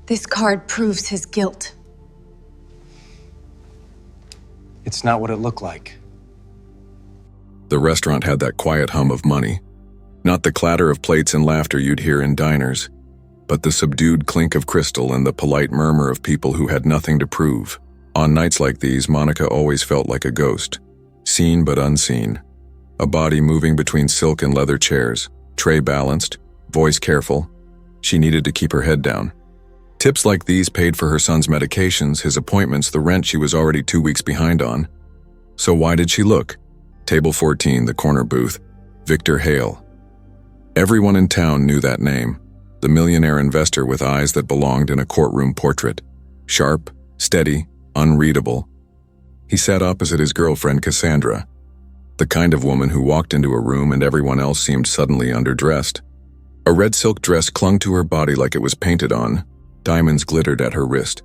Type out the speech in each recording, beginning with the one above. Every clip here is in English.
This card proves his guilt. It's not what it looked like. The restaurant had that quiet hum of money. Not the clatter of plates and laughter you'd hear in diners, but the subdued clink of crystal and the polite murmur of people who had nothing to prove. On nights like these, Monica always felt like a ghost, seen but unseen. A body moving between silk and leather chairs, tray balanced, voice careful. She needed to keep her head down. Tips like these paid for her son's medications, his appointments, the rent she was already 2 weeks behind on. So why did she look? Table 14, the corner booth. Victor Hale. Everyone in town knew that name. The millionaire investor with eyes that belonged in a courtroom portrait. Sharp, steady, unreadable. He sat opposite his girlfriend Cassandra, the kind of woman who walked into a room and everyone else seemed suddenly underdressed. A red silk dress clung to her body like it was painted on. Diamonds glittered at her wrist.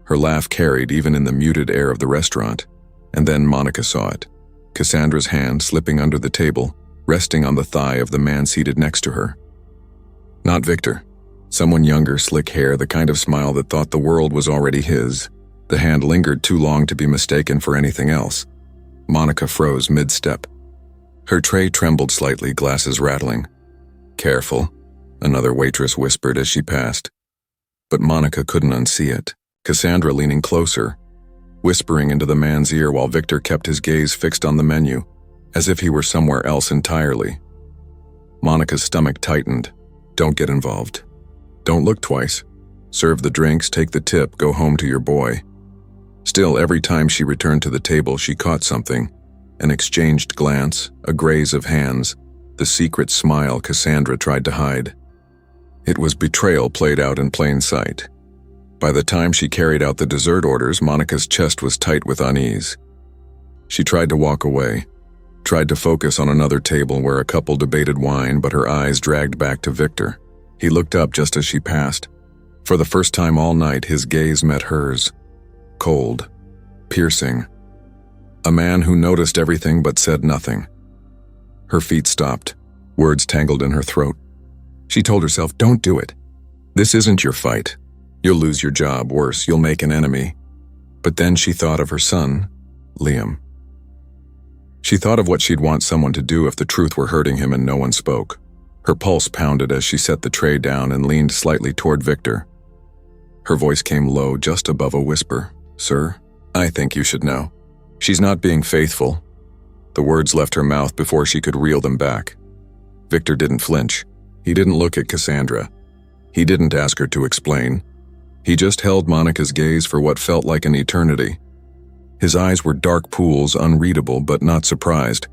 Her laugh carried even in the muted air of the restaurant. And then Monica saw it. Cassandra's hand slipping under the table, resting on the thigh of the man seated next to her. Not Victor. Someone younger, slick hair, the kind of smile that thought the world was already his. The hand lingered too long to be mistaken for anything else. Monica froze mid-step. Her tray trembled slightly, glasses rattling. "Careful," another waitress whispered as she passed. But Monica couldn't unsee it. Cassandra leaning closer, whispering into the man's ear while Victor kept his gaze fixed on the menu, as if he were somewhere else entirely. Monica's stomach tightened. Don't get involved. Don't look twice. Serve the drinks, take the tip, go home to your boy. Still, every time she returned to the table, she caught something. An exchanged glance, a graze of hands, the secret smile Cassandra tried to hide. It was betrayal played out in plain sight. By the time she carried out the dessert orders, Monica's chest was tight with unease. She tried to walk away, tried to focus on another table where a couple debated wine, but her eyes dragged back to Victor. He looked up just as she passed. For the first time all night, his gaze met hers. Cold, piercing. A man who noticed everything but said nothing. Her feet stopped, words tangled in her throat. She told herself, don't do it. This isn't your fight. You'll lose your job, worse, you'll make an enemy. But then she thought of her son, Liam. She thought of what she'd want someone to do if the truth were hurting him and no one spoke. Her pulse pounded as she set the tray down and leaned slightly toward Victor. Her voice came low, just above a whisper. "Sir, I think you should know. She's not being faithful." The words left her mouth before she could reel them back. Victor didn't flinch. He didn't look at Cassandra. He didn't ask her to explain. He just held Monica's gaze for what felt like an eternity. His eyes were dark pools, unreadable but not surprised.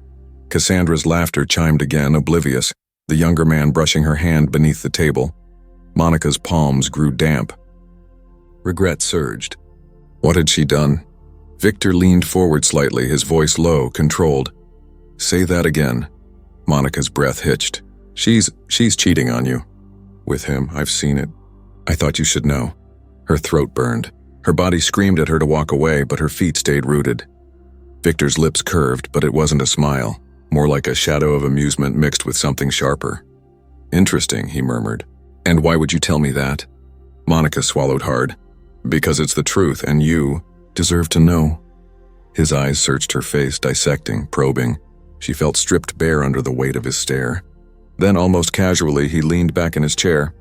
Cassandra's laughter chimed again, oblivious, the younger man brushing her hand beneath the table. Monica's palms grew damp. Regret surged. What had she done? Victor leaned forward slightly, his voice low, controlled. "Say that again." Monica's breath hitched. She's cheating on you." "With him, I've seen it. I thought you should know." Her throat burned. Her body screamed at her to walk away, but her feet stayed rooted. Victor's lips curved, but it wasn't a smile, more like a shadow of amusement mixed with something sharper. "Interesting," he murmured. "And why would you tell me that?" Monica swallowed hard. "Because it's the truth, and you deserve to know." His eyes searched her face, dissecting, probing. She felt stripped bare under the weight of his stare. Then, almost casually, he leaned back in his chair.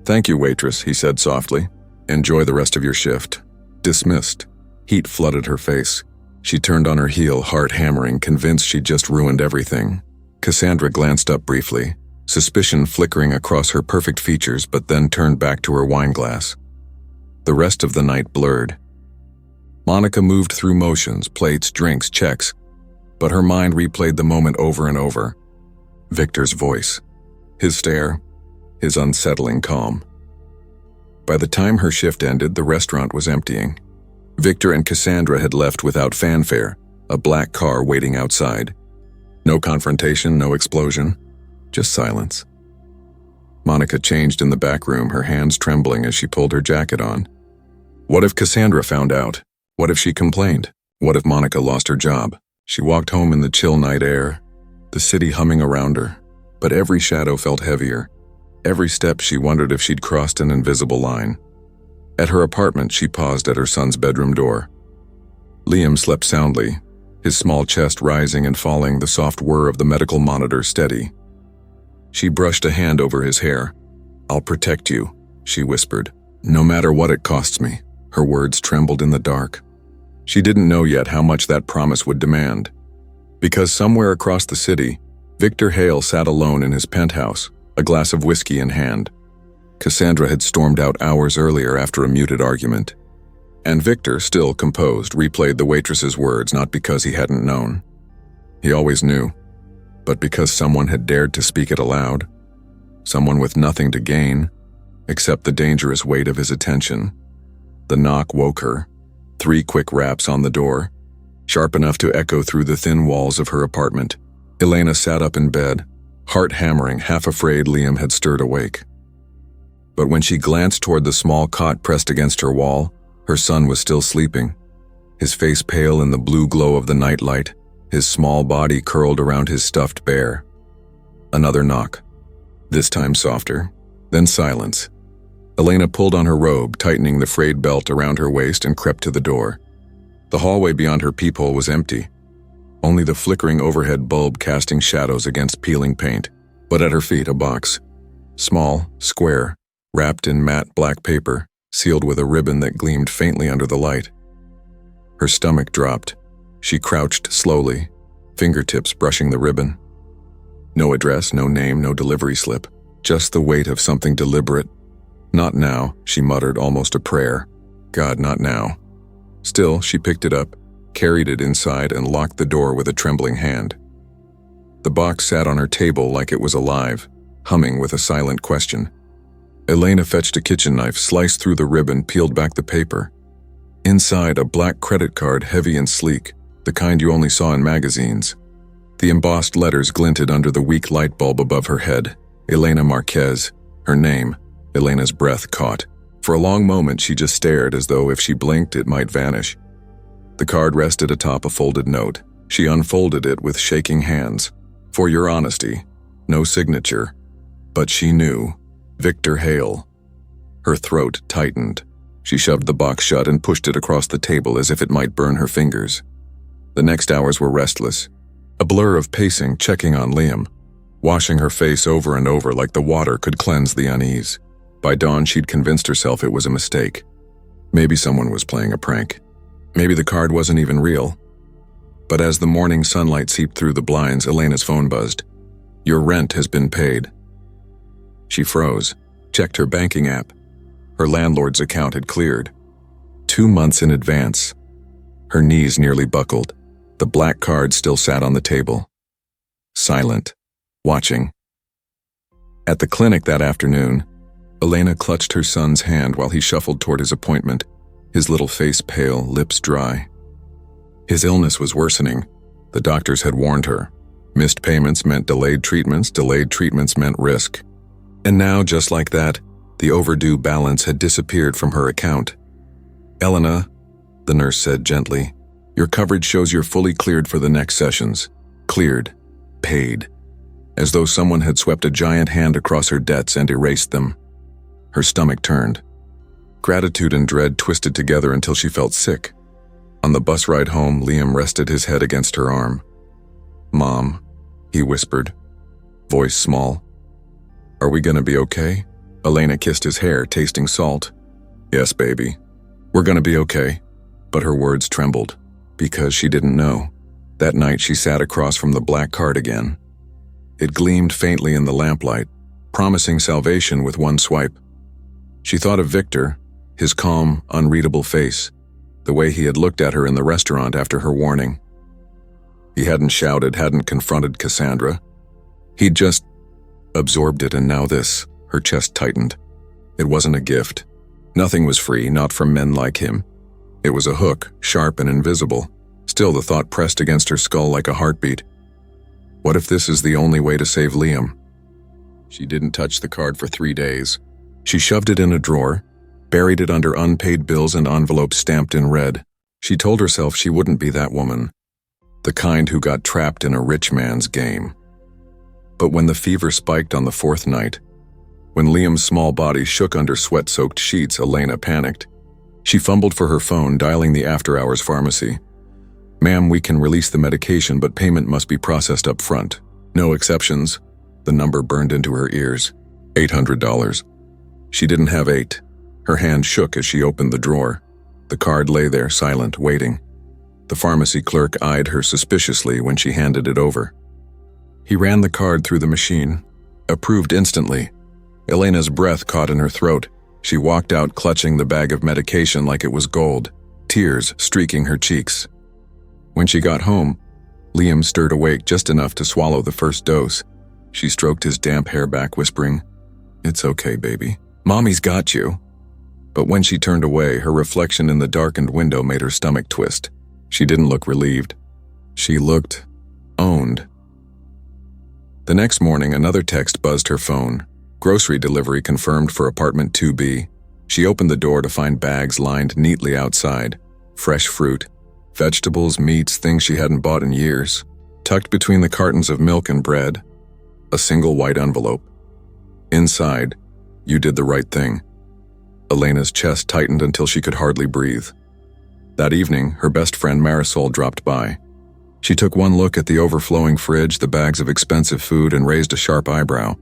"Thank you, waitress," he said softly. "Enjoy the rest of your shift." Dismissed. Heat flooded her face. She turned on her heel, heart hammering, convinced she'd just ruined everything. Cassandra glanced up briefly, suspicion flickering across her perfect features, but then turned back to her wine glass. The rest of the night blurred. Monica moved through motions, plates, drinks, checks, but her mind replayed the moment over and over. Victor's voice, his stare, his unsettling calm. By the time her shift ended, the restaurant was emptying. Victor and Cassandra had left without fanfare, a black car waiting outside. No confrontation, no explosion, just silence. Monica changed in the back room, her hands trembling as she pulled her jacket on. What if Cassandra found out? What if she complained? What if Monica lost her job? She walked home in the chill night air, the city humming around her, but every shadow felt heavier. Every step she wondered if she'd crossed an invisible line. At her apartment, she paused at her son's bedroom door. Liam slept soundly, his small chest rising and falling, the soft whir of the medical monitor steady. She brushed a hand over his hair. "I'll protect you," she whispered. "No matter what it costs me." Her words trembled in the dark. She didn't know yet how much that promise would demand. Because somewhere across the city, Victor Hale sat alone in his penthouse, a glass of whiskey in hand. Cassandra had stormed out hours earlier after a muted argument. And Victor, still composed, replayed the waitress's words, not because he hadn't known. He always knew, but because someone had dared to speak it aloud. Someone with nothing to gain, except the dangerous weight of his attention. The knock woke her. 3 quick raps on the door, sharp enough to echo through the thin walls of her apartment. Elena sat up in bed, heart hammering, half afraid Liam had stirred awake. But when she glanced toward the small cot pressed against her wall, her son was still sleeping, his face pale in the blue glow of the nightlight, his small body curled around his stuffed bear. Another knock, this time softer, then silence. Elena pulled on her robe, tightening the frayed belt around her waist, and crept to the door. The hallway beyond her peephole was empty, only the flickering overhead bulb casting shadows against peeling paint. But at her feet, a box. Small, square, wrapped in matte black paper, sealed with a ribbon that gleamed faintly under the light. Her stomach dropped. She crouched slowly, fingertips brushing the ribbon. No address, no name, no delivery slip, just the weight of something deliberate. "Not now," she muttered, almost a prayer. "God, not now." Still, she picked it up, carried it inside, and locked the door with a trembling hand. The box sat on her table like it was alive, humming with a silent question. Elena fetched a kitchen knife, sliced through the ribbon, peeled back the paper. Inside, a black credit card, heavy and sleek, the kind you only saw in magazines. The embossed letters glinted under the weak light bulb above her head. Elena Marquez, her name. Elena's breath caught. For a long moment, she just stared, as though if she blinked, it might vanish. The card rested atop a folded note. She unfolded it with shaking hands. "For your honesty." No signature. But she knew. Victor Hale. Her throat tightened. She shoved the box shut and pushed it across the table as if it might burn her fingers. The next hours were restless. A blur of pacing, checking on Liam, washing her face over and over like the water could cleanse the unease. By dawn, she'd convinced herself it was a mistake. Maybe someone was playing a prank. Maybe the card wasn't even real. But as the morning sunlight seeped through the blinds, Elena's phone buzzed. "Your rent has been paid." She froze, checked her banking app. Her landlord's account had cleared. 2 months in advance. Her knees nearly buckled. The black card still sat on the table. Silent, watching. At the clinic that afternoon, Elena clutched her son's hand while he shuffled toward his appointment, his little face pale, lips dry. His illness was worsening. The doctors had warned her. Missed payments meant delayed treatments meant risk. And now, just like that, the overdue balance had disappeared from her account. "Elena," the nurse said gently, "your coverage shows you're fully cleared for the next sessions." Cleared. Paid. As though someone had swept a giant hand across her debts and erased them. Her stomach turned. Gratitude and dread twisted together until she felt sick. On the bus ride home, Liam rested his head against her arm. "Mom," he whispered, voice small. "Are we gonna be okay?" Elena kissed his hair, tasting salt. "Yes, baby. We're gonna be okay." But her words trembled, because she didn't know. That night she sat across from the black card again. It gleamed faintly in the lamplight, promising salvation with one swipe. She thought of Victor, his calm, unreadable face, the way he had looked at her in the restaurant after her warning. He hadn't shouted, hadn't confronted Cassandra. He'd just absorbed it, and now this. Her chest tightened. It wasn't a gift. Nothing was free, not from men like him. It was a hook, sharp and invisible. Still, the thought pressed against her skull like a heartbeat. What if this is the only way to save Liam? She didn't touch the card for 3 days. She shoved it in a drawer, buried it under unpaid bills and envelopes stamped in red. She told herself she wouldn't be that woman, the kind who got trapped in a rich man's game. But when the fever spiked on the 4th night, When Liam's small body shook under sweat-soaked sheets, Elena panicked. She fumbled for her phone, dialing the after-hours pharmacy. "Ma'am, we can release the medication, but payment must be processed up front. No exceptions." The number burned into her ears. $800. She didn't have $8. Her hand shook as she opened the drawer. The card lay there, silent, waiting. The pharmacy clerk eyed her suspiciously when she handed it over. He ran the card through the machine. Approved instantly. Elena's breath caught in her throat. She walked out clutching the bag of medication like it was gold, tears streaking her cheeks. When she got home, Liam stirred awake just enough to swallow the first dose. She stroked his damp hair back, whispering, "It's okay, baby. Mommy's got you." But when she turned away, her reflection in the darkened window made her stomach twist. She didn't look relieved. She looked owned. The next morning, another text buzzed her phone. Grocery delivery confirmed for apartment 2B. She opened the door to find bags lined neatly outside. Fresh fruit, vegetables, meats, things she hadn't bought in years. Tucked between the cartons of milk and bread, a single white envelope. Inside, "You did the right thing." Elena's chest tightened until she could hardly breathe. That evening, her best friend Marisol dropped by. She took one look at the overflowing fridge, the bags of expensive food, and raised a sharp eyebrow.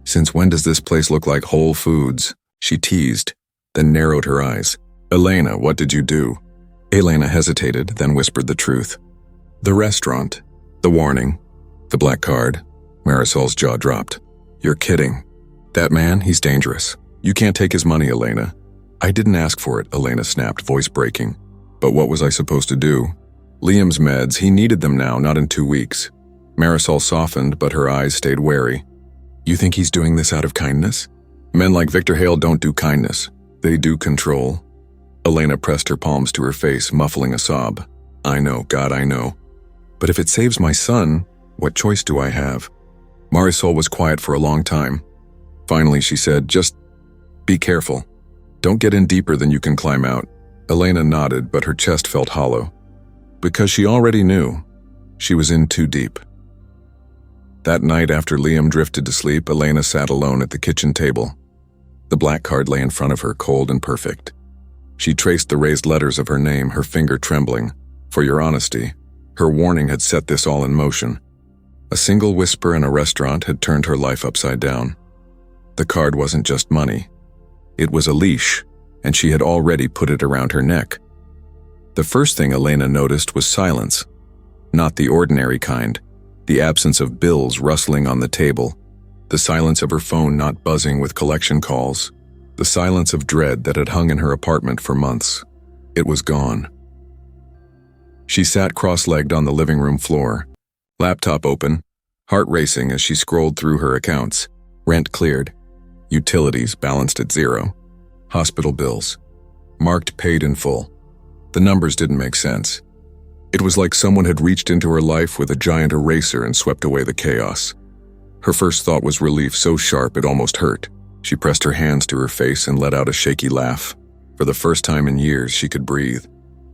"Since when does this place look like Whole Foods?" she teased, then narrowed her eyes. "Elena, what did you do?" Elena hesitated, then whispered the truth. "The restaurant, the warning, the black card." Marisol's jaw dropped. "You're kidding. That man, he's dangerous. You can't take his money, Elena." "I didn't ask for it," Elena snapped, voice breaking. "But what was I supposed to do?" "Liam's meds, he needed them now, not in 2 weeks." Marisol softened, but her eyes stayed wary. "You think he's doing this out of kindness?" "Men like Victor Hale don't do kindness. They do control." Elena pressed her palms to her face, muffling a sob. "I know, God, I know. But if it saves my son, what choice do I have?" Marisol was quiet for a long time. Finally, she said, "Just be careful. Don't get in deeper than you can climb out." Elena nodded, but her chest felt hollow. Because she already knew. She was in too deep. That night, after Liam drifted to sleep, Elena sat alone at the kitchen table. The black card lay in front of her, cold and perfect. She traced the raised letters of her name, her finger trembling. For your honesty, her warning had set this all in motion. A single whisper in a restaurant had turned her life upside down. The card wasn't just money. It was a leash, and she had already put it around her neck. The first thing Elena noticed was silence. Not the ordinary kind. The absence of bills rustling on the table. The silence of her phone not buzzing with collection calls. The silence of dread that had hung in her apartment for months. It was gone. She sat cross-legged on the living room floor, laptop open, heart racing as she scrolled through her accounts. Rent cleared. Utilities balanced at 0. Hospital bills. Marked paid in full. The numbers didn't make sense. It was like someone had reached into her life with a giant eraser and swept away the chaos. Her first thought was relief so sharp it almost hurt. She pressed her hands to her face and let out a shaky laugh. For the first time in years, she could breathe.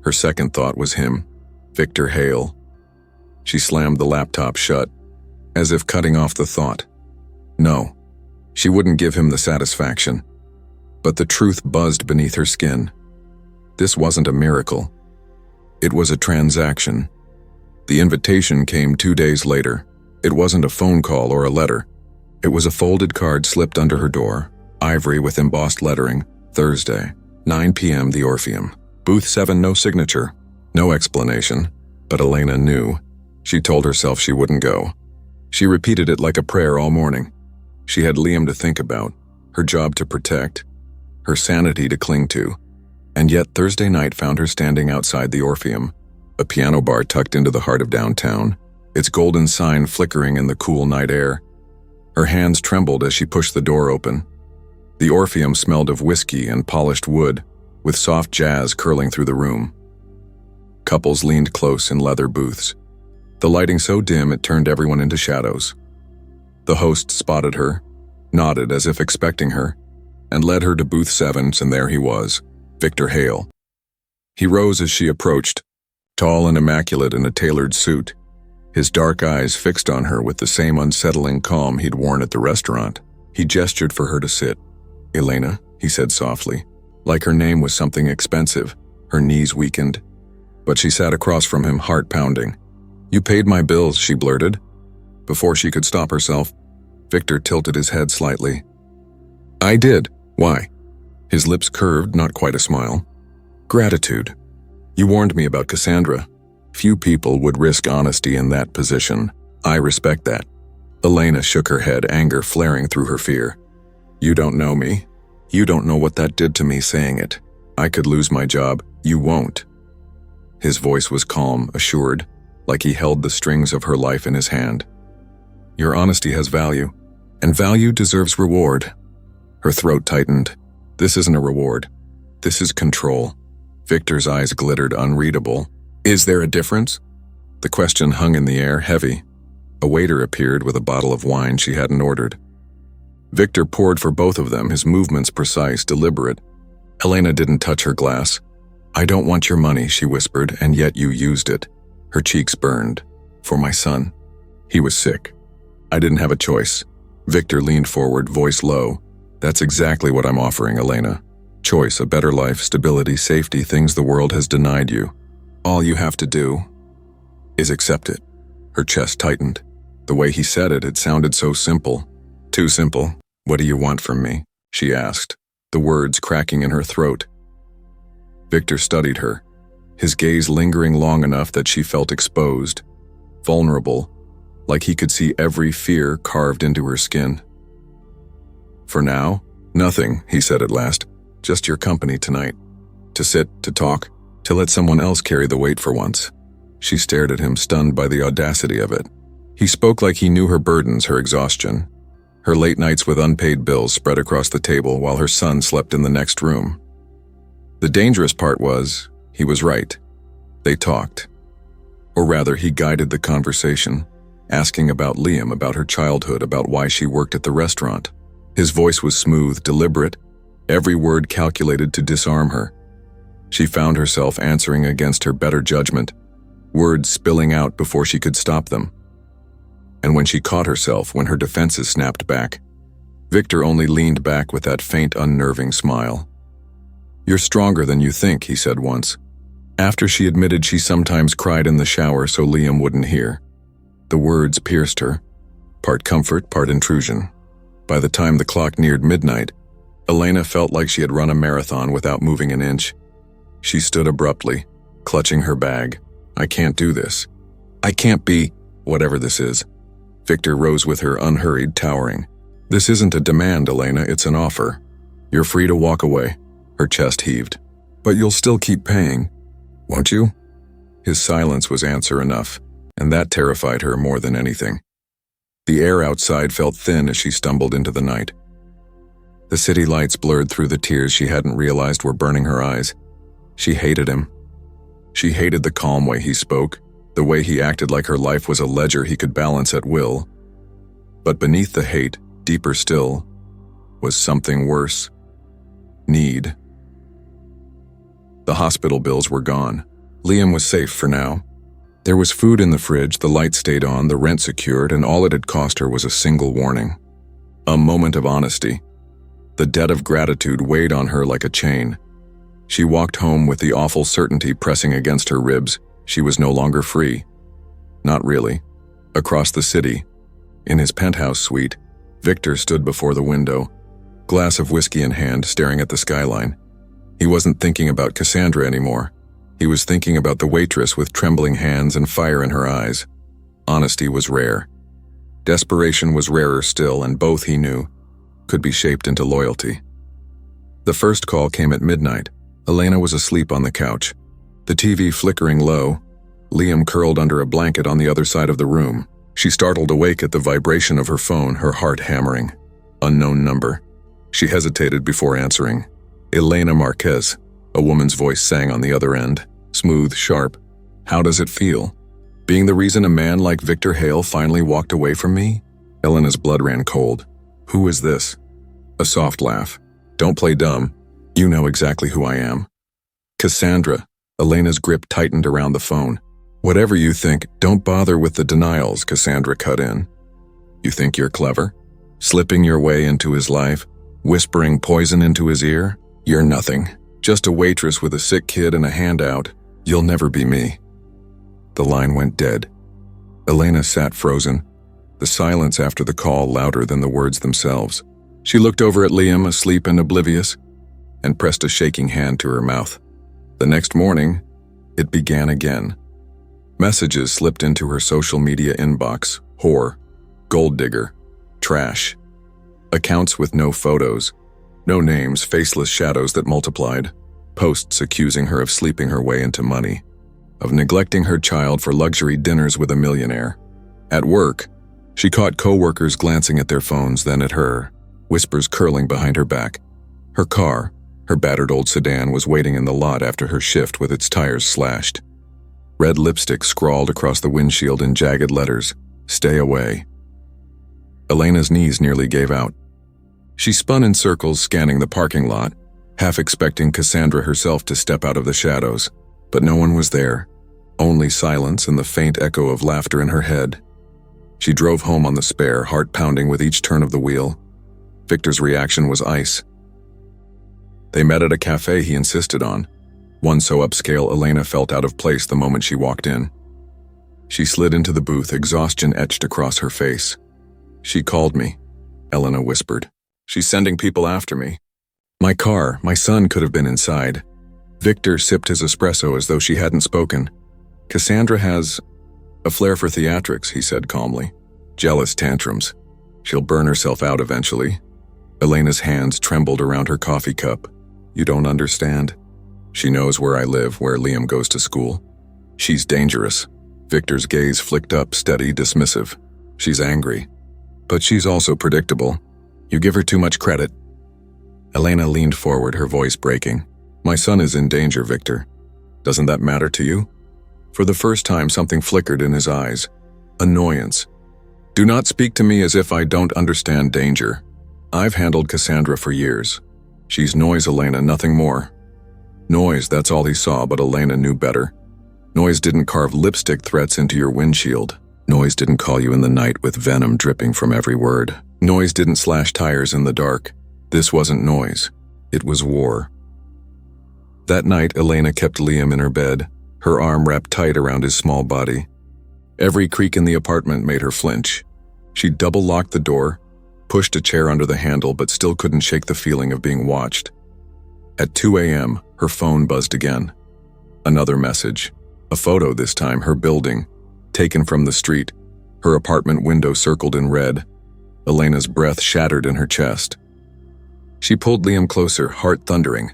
Her second thought was him, Victor Hale. She slammed the laptop shut, as if cutting off the thought. No, she wouldn't give him the satisfaction. But the truth buzzed beneath her skin. This wasn't a miracle. It was a transaction. The invitation came 2 days later. It wasn't a phone call or a letter. It was a folded card slipped under her door, ivory with embossed lettering, Thursday, 9 p.m. The Orpheum. Booth 7, no signature. No explanation. But Elena knew. She told herself she wouldn't go. She repeated it like a prayer all morning. She had Liam to think about, her job to protect, her sanity to cling to. And yet Thursday night found her standing outside the Orpheum, a piano bar tucked into the heart of downtown, its golden sign flickering in the cool night air. Her hands trembled as she pushed the door open. The Orpheum smelled of whiskey and polished wood, with soft jazz curling through the room. Couples leaned close in leather booths, the lighting so dim it turned everyone into shadows. The host spotted her, nodded as if expecting her, and led her to booth 7, and there he was, Victor Hale. He rose as she approached, tall and immaculate in a tailored suit, his dark eyes fixed on her with the same unsettling calm he'd worn at the restaurant. He gestured for her to sit. "Elena," he said softly, like her name was something expensive. Her knees weakened, but she sat across from him, heart pounding. "You paid my bills," she blurted. Before she could stop herself, Victor tilted his head slightly. "I did. Why?" His lips curved, not quite a smile. "Gratitude. You warned me about Cassandra. Few people would risk honesty in that position. I respect that." Elena shook her head, anger flaring through her fear. "You don't know me. You don't know what that did to me saying it. I could lose my job. You won't." His voice was calm, assured, like he held the strings of her life in his hand. "Your honesty has value, and value deserves reward." Her throat tightened. "This isn't a reward. This is control." Victor's eyes glittered, unreadable. "Is there a difference?" The question hung in the air, heavy. A waiter appeared with a bottle of wine she hadn't ordered. Victor poured for both of them, his movements precise, deliberate. Elena didn't touch her glass. "I don't want your money," she whispered, "and yet you used it." Her cheeks burned. "For my son. He was sick. I didn't have a choice." Victor leaned forward, voice low. "That's exactly what I'm offering, Elena. Choice, a better life, stability, safety, things the world has denied you. All you have to do is accept it." Her chest tightened. The way he said it, it sounded so simple. Too simple. "What do you want from me?" she asked, the words cracking in her throat. Victor studied her, his gaze lingering long enough that she felt exposed, vulnerable, like he could see every fear carved into her skin. "For now, nothing," he said at last. "Just your company tonight. To sit, to talk, to let someone else carry the weight for once." She stared at him, stunned by the audacity of it. He spoke like he knew her burdens, her exhaustion. Her late nights with unpaid bills spread across the table while her son slept in the next room. The dangerous part was, he was right. They talked. Or rather, he guided the conversation, asking about Liam, about her childhood, about why she worked at the restaurant. His voice was smooth, deliberate, every word calculated to disarm her. She found herself answering against her better judgment, words spilling out before she could stop them. And when she caught herself, when her defenses snapped back, Victor only leaned back with that faint, unnerving smile. "You're stronger than you think," he said once, after she admitted she sometimes cried in the shower so Liam wouldn't hear. The words pierced her, part comfort, part intrusion. By the time the clock neared midnight, Elena felt like she had run a marathon without moving an inch. She stood abruptly, clutching her bag. "I can't do this. I can't be whatever this is." Victor rose with her, unhurried, towering. "This isn't a demand, Elena, it's an offer. You're free to walk away." Her chest heaved. "But you'll still keep paying, won't you?" His silence was answer enough, and that terrified her more than anything. The air outside felt thin as she stumbled into the night. The city lights blurred through the tears she hadn't realized were burning her eyes. She hated him. She hated the calm way he spoke, the way he acted like her life was a ledger he could balance at will. But beneath the hate, deeper still, was something worse. Need. The hospital bills were gone. Liam was safe for now. There was food in the fridge, the lights stayed on, the rent secured, and all it had cost her was a single warning. A moment of honesty. The debt of gratitude weighed on her like a chain. She walked home with the awful certainty pressing against her ribs. She was no longer free. Not really. Across the city, in his penthouse suite, Victor stood before the window, glass of whiskey in hand, staring at the skyline. He wasn't thinking about Cassandra anymore. He was thinking about the waitress with trembling hands and fire in her eyes. Honesty was rare. Desperation was rarer still, and both, he knew, could be shaped into loyalty. The first call came at midnight. Elena was asleep on the couch, the TV flickering low, Liam curled under a blanket on the other side of the room. She startled awake at the vibration of her phone, her heart hammering. Unknown number. She hesitated before answering. Elena Marquez, a woman's voice sang on the other end, smooth, sharp. "How does it feel? Being the reason a man like Victor Hale finally walked away from me?" Elena's blood ran cold. "Who is this?" A soft laugh. "Don't play dumb. You know exactly who I am." "Cassandra." Elena's grip tightened around the phone. "Whatever you think, don't bother with the denials," Cassandra cut in. "You think you're clever?" Slipping your way into his life, whispering poison into his ear? You're nothing. Just a waitress with a sick kid and a handout. You'll never be me. The line went dead. Elena sat frozen, the silence after the call louder than the words themselves. She looked over at Liam, asleep and oblivious, and pressed a shaking hand to her mouth. The next morning, it began again. Messages slipped into her social media inbox: whore, gold digger, trash. Accounts with no photos, no names, faceless shadows that multiplied. Posts accusing her of sleeping her way into money, of neglecting her child for luxury dinners with a millionaire. At work, she caught co-workers glancing at their phones, then at her, whispers curling behind her back. Her car, her battered old sedan, was waiting in the lot after her shift with its tires slashed. Red lipstick scrawled across the windshield in jagged letters, "Stay away." Elena's knees nearly gave out. She spun in circles, scanning the parking lot, half expecting Cassandra herself to step out of the shadows, but no one was there, only silence and the faint echo of laughter in her head. She drove home on the spare, heart pounding with each turn of the wheel. Victor's reaction was ice. They met at a cafe he insisted on, one so upscale Elena felt out of place the moment she walked in. She slid into the booth, exhaustion etched across her face. "She called me," Elena whispered. "She's sending people after me. My car, my son could have been inside." Victor sipped his espresso as though she hadn't spoken. "Cassandra has a flair for theatrics," he said calmly. "Jealous tantrums. She'll burn herself out eventually." Elena's hands trembled around her coffee cup. "You don't understand. She knows where I live, where Liam goes to school. She's dangerous." Victor's gaze flicked up, steady, dismissive. "She's angry. But she's also predictable. You give her too much credit." Elena leaned forward, her voice breaking. "My son is in danger, Victor. Doesn't that matter to you?" For the first time, something flickered in his eyes. Annoyance. "Do not speak to me as if I don't understand danger. I've handled Cassandra for years. She's noise, Elena, nothing more." Noise, that's all he saw, but Elena knew better. Noise didn't carve lipstick threats into your windshield. Noise didn't call you in the night with venom dripping from every word. Noise didn't slash tires in the dark. This wasn't noise. It was war. That night, Elena kept Liam in her bed, her arm wrapped tight around his small body. Every creak in the apartment made her flinch. She double-locked the door, pushed a chair under the handle, but still couldn't shake the feeling of being watched. At 2 a.m., her phone buzzed again. Another message. A photo this time, her building, taken from the street, her apartment window circled in red. Elena's breath shattered in her chest. She pulled Liam closer, heart thundering.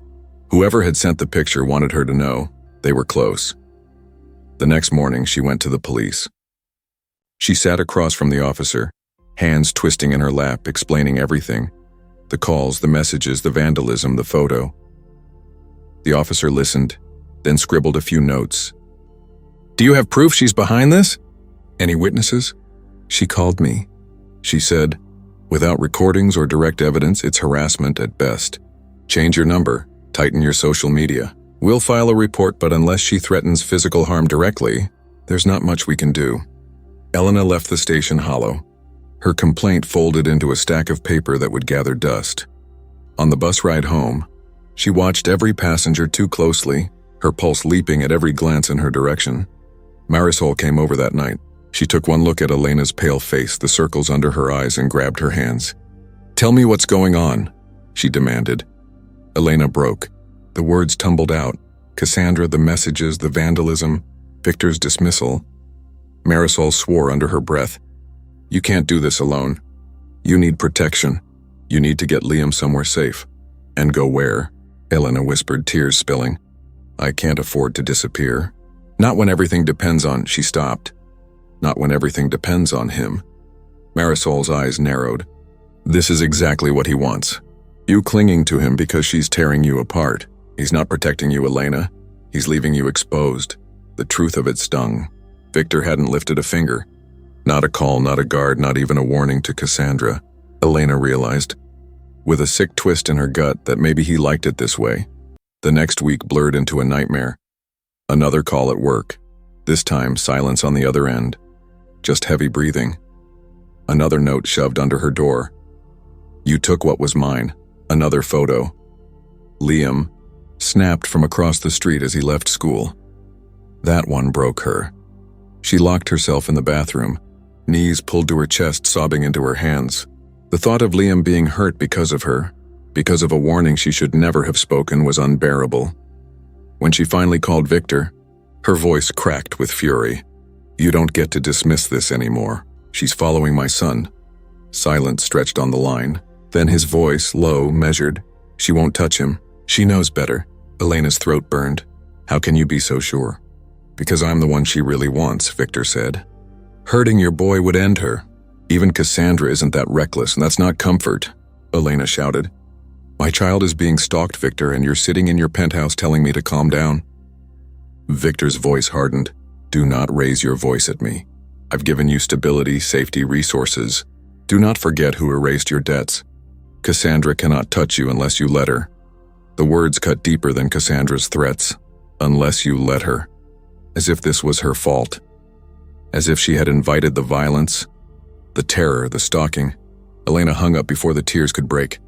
Whoever had sent the picture wanted her to know they were close. The next morning, she went to the police. She sat across from the officer, hands twisting in her lap, explaining everything. The calls, the messages, the vandalism, the photo. The officer listened, then scribbled a few notes. "Do you have proof she's behind this? Any witnesses?" "She called me," she said. "Without recordings or direct evidence, it's harassment at best. Change your number, tighten your social media. We'll file a report, but unless she threatens physical harm directly, there's not much we can do." Elena left the station hollow, her complaint folded into a stack of paper that would gather dust. On the bus ride home, she watched every passenger too closely, her pulse leaping at every glance in her direction. Marisol came over that night. She took one look at Elena's pale face, the circles under her eyes, and grabbed her hands. "Tell me what's going on," she demanded. Elena broke. The words tumbled out. Cassandra, the messages, the vandalism, Victor's dismissal. Marisol swore under her breath. "You can't do this alone. You need protection. You need to get Liam somewhere safe." "And go where?" Elena whispered, tears spilling. "I can't afford to disappear. Not when everything depends on—" She stopped. "Not when everything depends on him." Marisol's eyes narrowed. "This is exactly what he wants. You clinging to him because she's tearing you apart. He's not protecting you, Elena. He's leaving you exposed." The truth of it stung. Victor hadn't lifted a finger. Not a call, not a guard, not even a warning to Cassandra. Elena realized, with a sick twist in her gut, that maybe he liked it this way. The next week blurred into a nightmare. Another call at work. This time, silence on the other end. Just heavy breathing. Another note shoved under her door. You took what was mine. Another photo. Liam snapped from across the street as he left school. That one broke her. She locked herself in the bathroom, knees pulled to her chest, sobbing into her hands. The thought of Liam being hurt because of her, because of a warning she should never have spoken, was unbearable. When she finally called Victor, her voice cracked with fury. You don't get to dismiss this anymore. She's following my son. Silence stretched on the line. Then his voice, low, measured. She won't touch him. She knows better. Elena's throat burned. How can you be so sure? Because I'm the one she really wants, Victor said. Hurting your boy would end her. Even Cassandra isn't that reckless, and that's not comfort, Elena shouted. My child is being stalked, Victor, and you're sitting in your penthouse telling me to calm down. Victor's voice hardened. Do not raise your voice at me. I've given you stability, safety, resources. Do not forget who erased your debts. Cassandra cannot touch you unless you let her. The words cut deeper than Cassandra's threats. Unless you let her. As if this was her fault. As if she had invited the violence, the terror, the stalking. Elena hung up before the tears could break.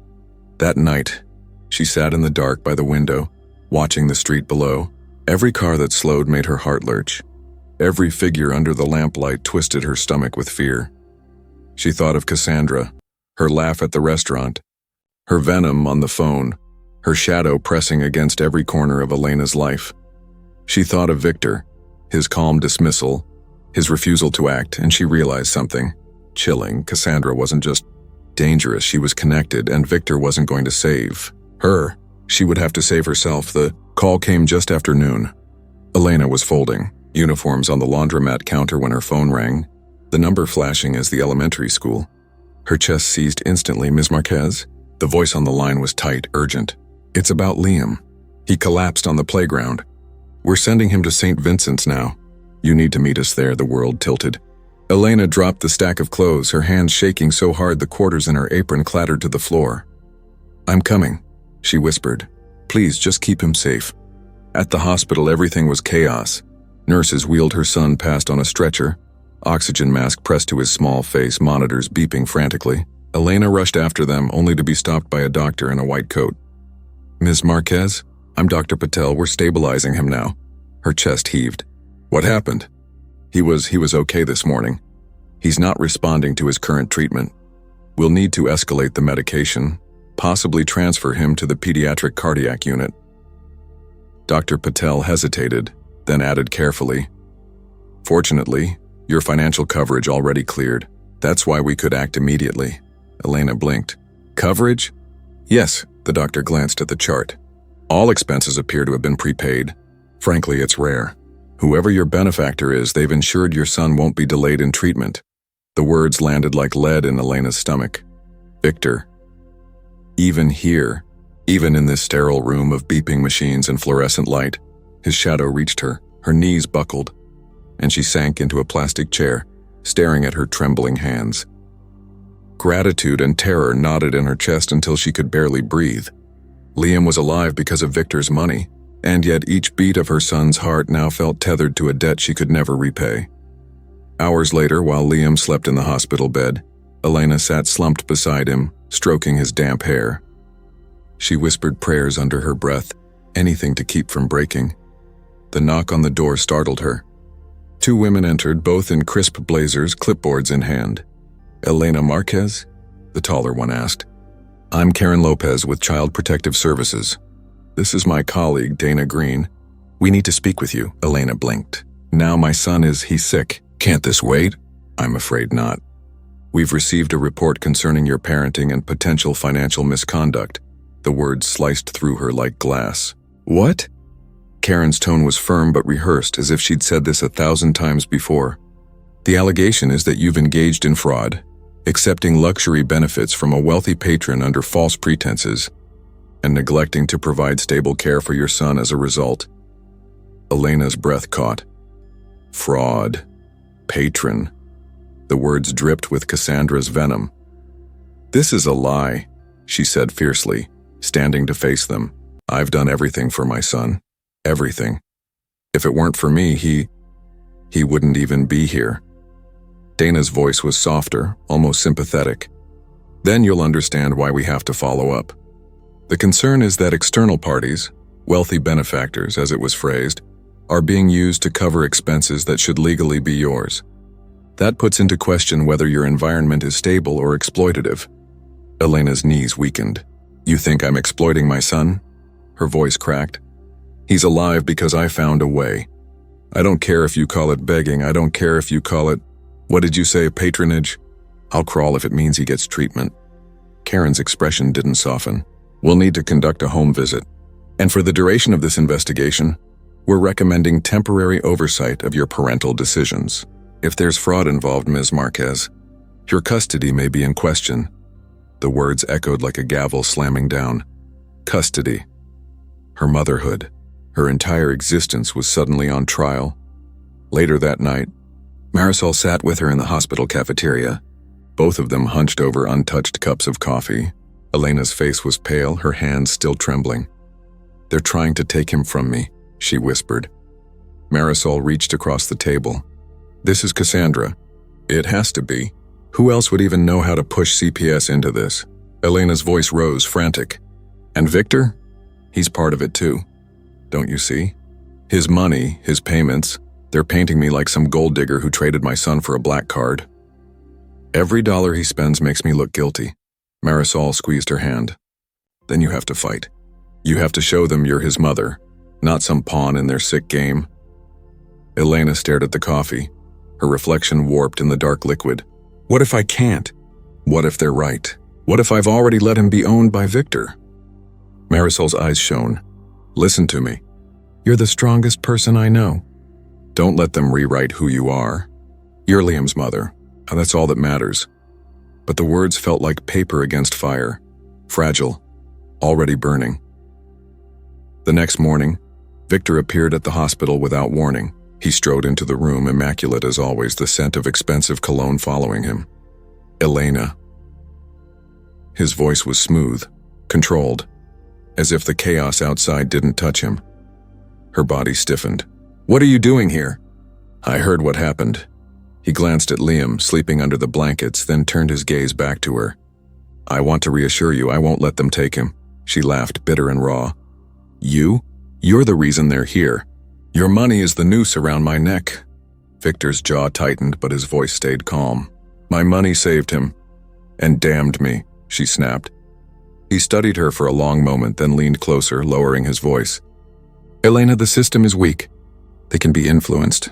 That night, she sat in the dark by the window, watching the street below. Every car that slowed made her heart lurch. Every figure under the lamplight twisted her stomach with fear. She thought of Cassandra, her laugh at the restaurant, her venom on the phone, her shadow pressing against every corner of Elena's life. She thought of Victor, his calm dismissal, his refusal to act, and she realized something. Chilling, Cassandra wasn't just dangerous, she was connected, and Victor wasn't going to save her. She would have to save herself. The call came just after noon. Elena was folding, uniforms on the laundromat counter when her phone rang, the number flashing as the elementary school. Her chest seized instantly. Ms. Marquez? The voice on the line was tight, urgent. It's about Liam. He collapsed on the playground. We're sending him to St. Vincent's now. You need to meet us there. The world tilted. Elena dropped the stack of clothes, her hands shaking so hard the quarters in her apron clattered to the floor. I'm coming, she whispered. Please, just keep him safe. At the hospital, everything was chaos. Nurses wheeled her son past on a stretcher, oxygen mask pressed to his small face, monitors beeping frantically. Elena rushed after them, only to be stopped by a doctor in a white coat. Ms. Marquez? I'm Dr. Patel. We're stabilizing him now. Her chest heaved. What happened? He was okay this morning. He's not responding to his current treatment. We'll need to escalate the medication, possibly transfer him to the pediatric cardiac unit. Dr. Patel hesitated, then added carefully, Fortunately, your financial coverage already cleared. That's why we could act immediately. Elena blinked. Coverage? Yes, the doctor glanced at the chart. All expenses appear to have been prepaid. Frankly, it's rare. Whoever your benefactor is, they've ensured your son won't be delayed in treatment. The words landed like lead in Elena's stomach. Victor. Even here, even in this sterile room of beeping machines and fluorescent light, his shadow reached her, her knees buckled, and she sank into a plastic chair, staring at her trembling hands. Gratitude and terror knotted in her chest until she could barely breathe. Liam was alive because of Victor's money, and yet each beat of her son's heart now felt tethered to a debt she could never repay. Hours later, while Liam slept in the hospital bed, Elena sat slumped beside him, stroking his damp hair. She whispered prayers under her breath, anything to keep from breaking. The knock on the door startled her. Two women entered, both in crisp blazers, clipboards in hand. Elena Marquez? The taller one asked. I'm Karen Lopez with Child Protective Services. This is my colleague, Dana Green. We need to speak with you, Elena blinked. Now my son he's sick. Can't this wait? I'm afraid not. We've received a report concerning your parenting and potential financial misconduct. The words sliced through her like glass. What? Karen's tone was firm but rehearsed, as if she'd said this 1,000 times before. The allegation is that you've engaged in fraud, accepting luxury benefits from a wealthy patron under false pretenses, and neglecting to provide stable care for your son as a result. Elena's breath caught. Fraud. Patron. The words dripped with Cassandra's venom. This is a lie, she said fiercely, standing to face them. I've done everything for my son. Everything. If it weren't for me, he wouldn't even be here. Dana's voice was softer, almost sympathetic. Then you'll understand why we have to follow up. The concern is that external parties, wealthy benefactors as it was phrased, are being used to cover expenses that should legally be yours. That puts into question whether your environment is stable or exploitative. Elena's knees weakened. You think I'm exploiting my son? Her voice cracked. He's alive because I found a way. I don't care if you call it begging, I don't care if you call it, what did you say, patronage? I'll crawl if it means he gets treatment. Karen's expression didn't soften. We'll need to conduct a home visit. And for the duration of this investigation, we're recommending temporary oversight of your parental decisions. If there's fraud involved, Ms. Marquez, your custody may be in question. The words echoed like a gavel slamming down. Custody. Her motherhood. Her entire existence was suddenly on trial. Later that night, Marisol sat with her in the hospital cafeteria, both of them hunched over untouched cups of coffee. Elena's face was pale, her hands still trembling. They're trying to take him from me, she whispered. Marisol reached across the table. This is Cassandra. It has to be. Who else would even know how to push CPS into this? Elena's voice rose, frantic. And Victor? He's part of it too. Don't you see? His money, his payments, they're painting me like some gold digger who traded my son for a black card. Every dollar he spends makes me look guilty. Marisol squeezed her hand. Then you have to fight. You have to show them you're his mother, not some pawn in their sick game. Elena stared at the coffee, her reflection warped in the dark liquid. What if I can't? What if they're right? What if I've already let him be owned by Victor? Marisol's eyes shone. Listen to me. You're the strongest person I know. Don't let them rewrite who you are. You're Liam's mother. That's all that matters. But the words felt like paper against fire, fragile, already burning. The next morning, Victor appeared at the hospital without warning. He strode into the room, immaculate as always, the scent of expensive cologne following him. Elena. His voice was smooth, controlled, as if the chaos outside didn't touch him. Her body stiffened. What are you doing here? I heard what happened. He glanced at Liam, sleeping under the blankets, then turned his gaze back to her. I want to reassure you, I won't let them take him. She laughed, bitter and raw. You? You're the reason they're here. Your money is the noose around my neck. Victor's jaw tightened, but his voice stayed calm. My money saved him. And damned me, she snapped. He studied her for a long moment, then leaned closer, lowering his voice. Elena, the system is weak. They can be influenced.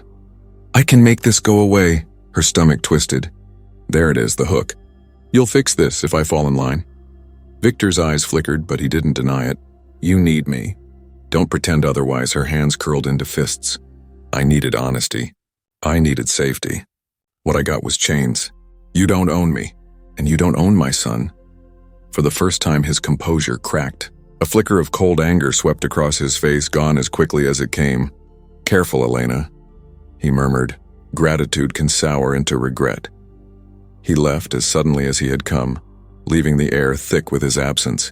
I can make this go away. Her stomach twisted. There it is, the hook. You'll fix this if I fall in line. Victor's eyes flickered, but he didn't deny it. You need me. Don't pretend otherwise. Her hands curled into fists. I needed honesty. I needed safety. What I got was chains. You don't own me, and you don't own my son. For the first time, his composure cracked. A flicker of cold anger swept across his face, gone as quickly as it came. Careful, Elena, he murmured. Gratitude can sour into regret. He left as suddenly as he had come, leaving the air thick with his absence.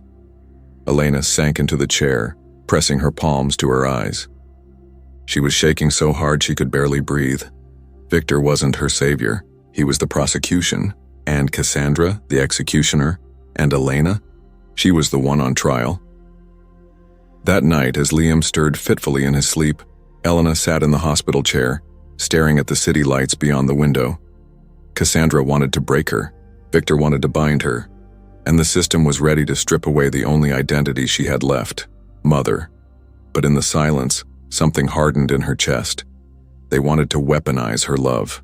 Elena sank into the chair, pressing her palms to her eyes. She was shaking so hard she could barely breathe. Victor wasn't her savior. He was the prosecution, and Cassandra, the executioner, and Elena, she was the one on trial. That night, as Liam stirred fitfully in his sleep, Elena sat in the hospital chair, staring at the city lights beyond the window. Cassandra wanted to break her, Victor wanted to bind her, and the system was ready to strip away the only identity she had left, mother. But in the silence, something hardened in her chest. They wanted to weaponize her love.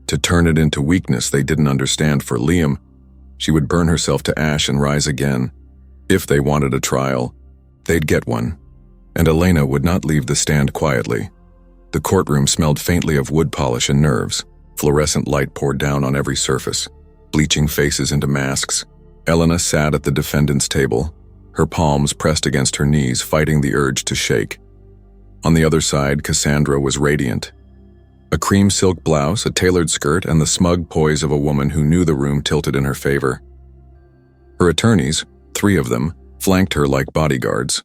To turn it into weakness they didn't understand. For Liam, she would burn herself to ash and rise again. If they wanted a trial, they'd get one. And Elena would not leave the stand quietly. The courtroom smelled faintly of wood polish and nerves. Fluorescent light poured down on every surface, bleaching faces into masks. Elena sat at the defendant's table, her palms pressed against her knees, fighting the urge to shake. On the other side, Cassandra was radiant. A cream silk blouse, a tailored skirt, and the smug poise of a woman who knew the room tilted in her favor. Her attorneys, 3 of them, flanked her like bodyguards.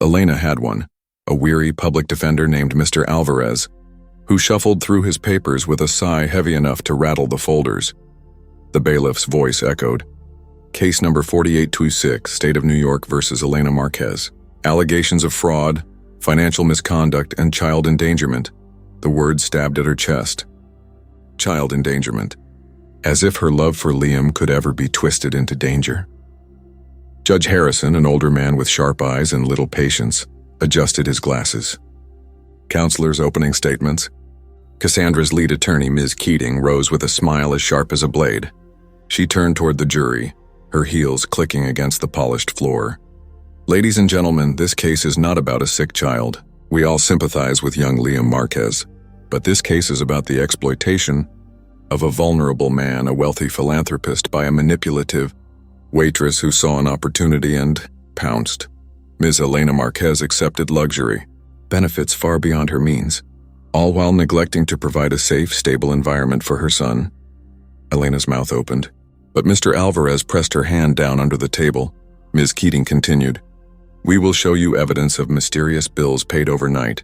Elena had one, a weary public defender named Mr. Alvarez, who shuffled through his papers with a sigh heavy enough to rattle the folders. The bailiff's voice echoed, Case number 4826, State of New York versus Elena Marquez. Allegations of fraud, financial misconduct, and child endangerment. The words stabbed at her chest. Child endangerment. As if her love for Liam could ever be twisted into danger. Judge Harrison, an older man with sharp eyes and little patience, adjusted his glasses. Counselor's opening statements. Cassandra's lead attorney, Ms. Keating, rose with a smile as sharp as a blade. She turned toward the jury, her heels clicking against the polished floor. Ladies and gentlemen, this case is not about a sick child. We all sympathize with young Liam Marquez, but this case is about the exploitation of a vulnerable man, a wealthy philanthropist, by a manipulative waitress who saw an opportunity and pounced. Ms. Elena Marquez accepted luxury, benefits far beyond her means, all while neglecting to provide a safe, stable environment for her son. Elena's mouth opened, but Mr. Alvarez pressed her hand down under the table. Ms. Keating continued, "We will show you evidence of mysterious bills paid overnight,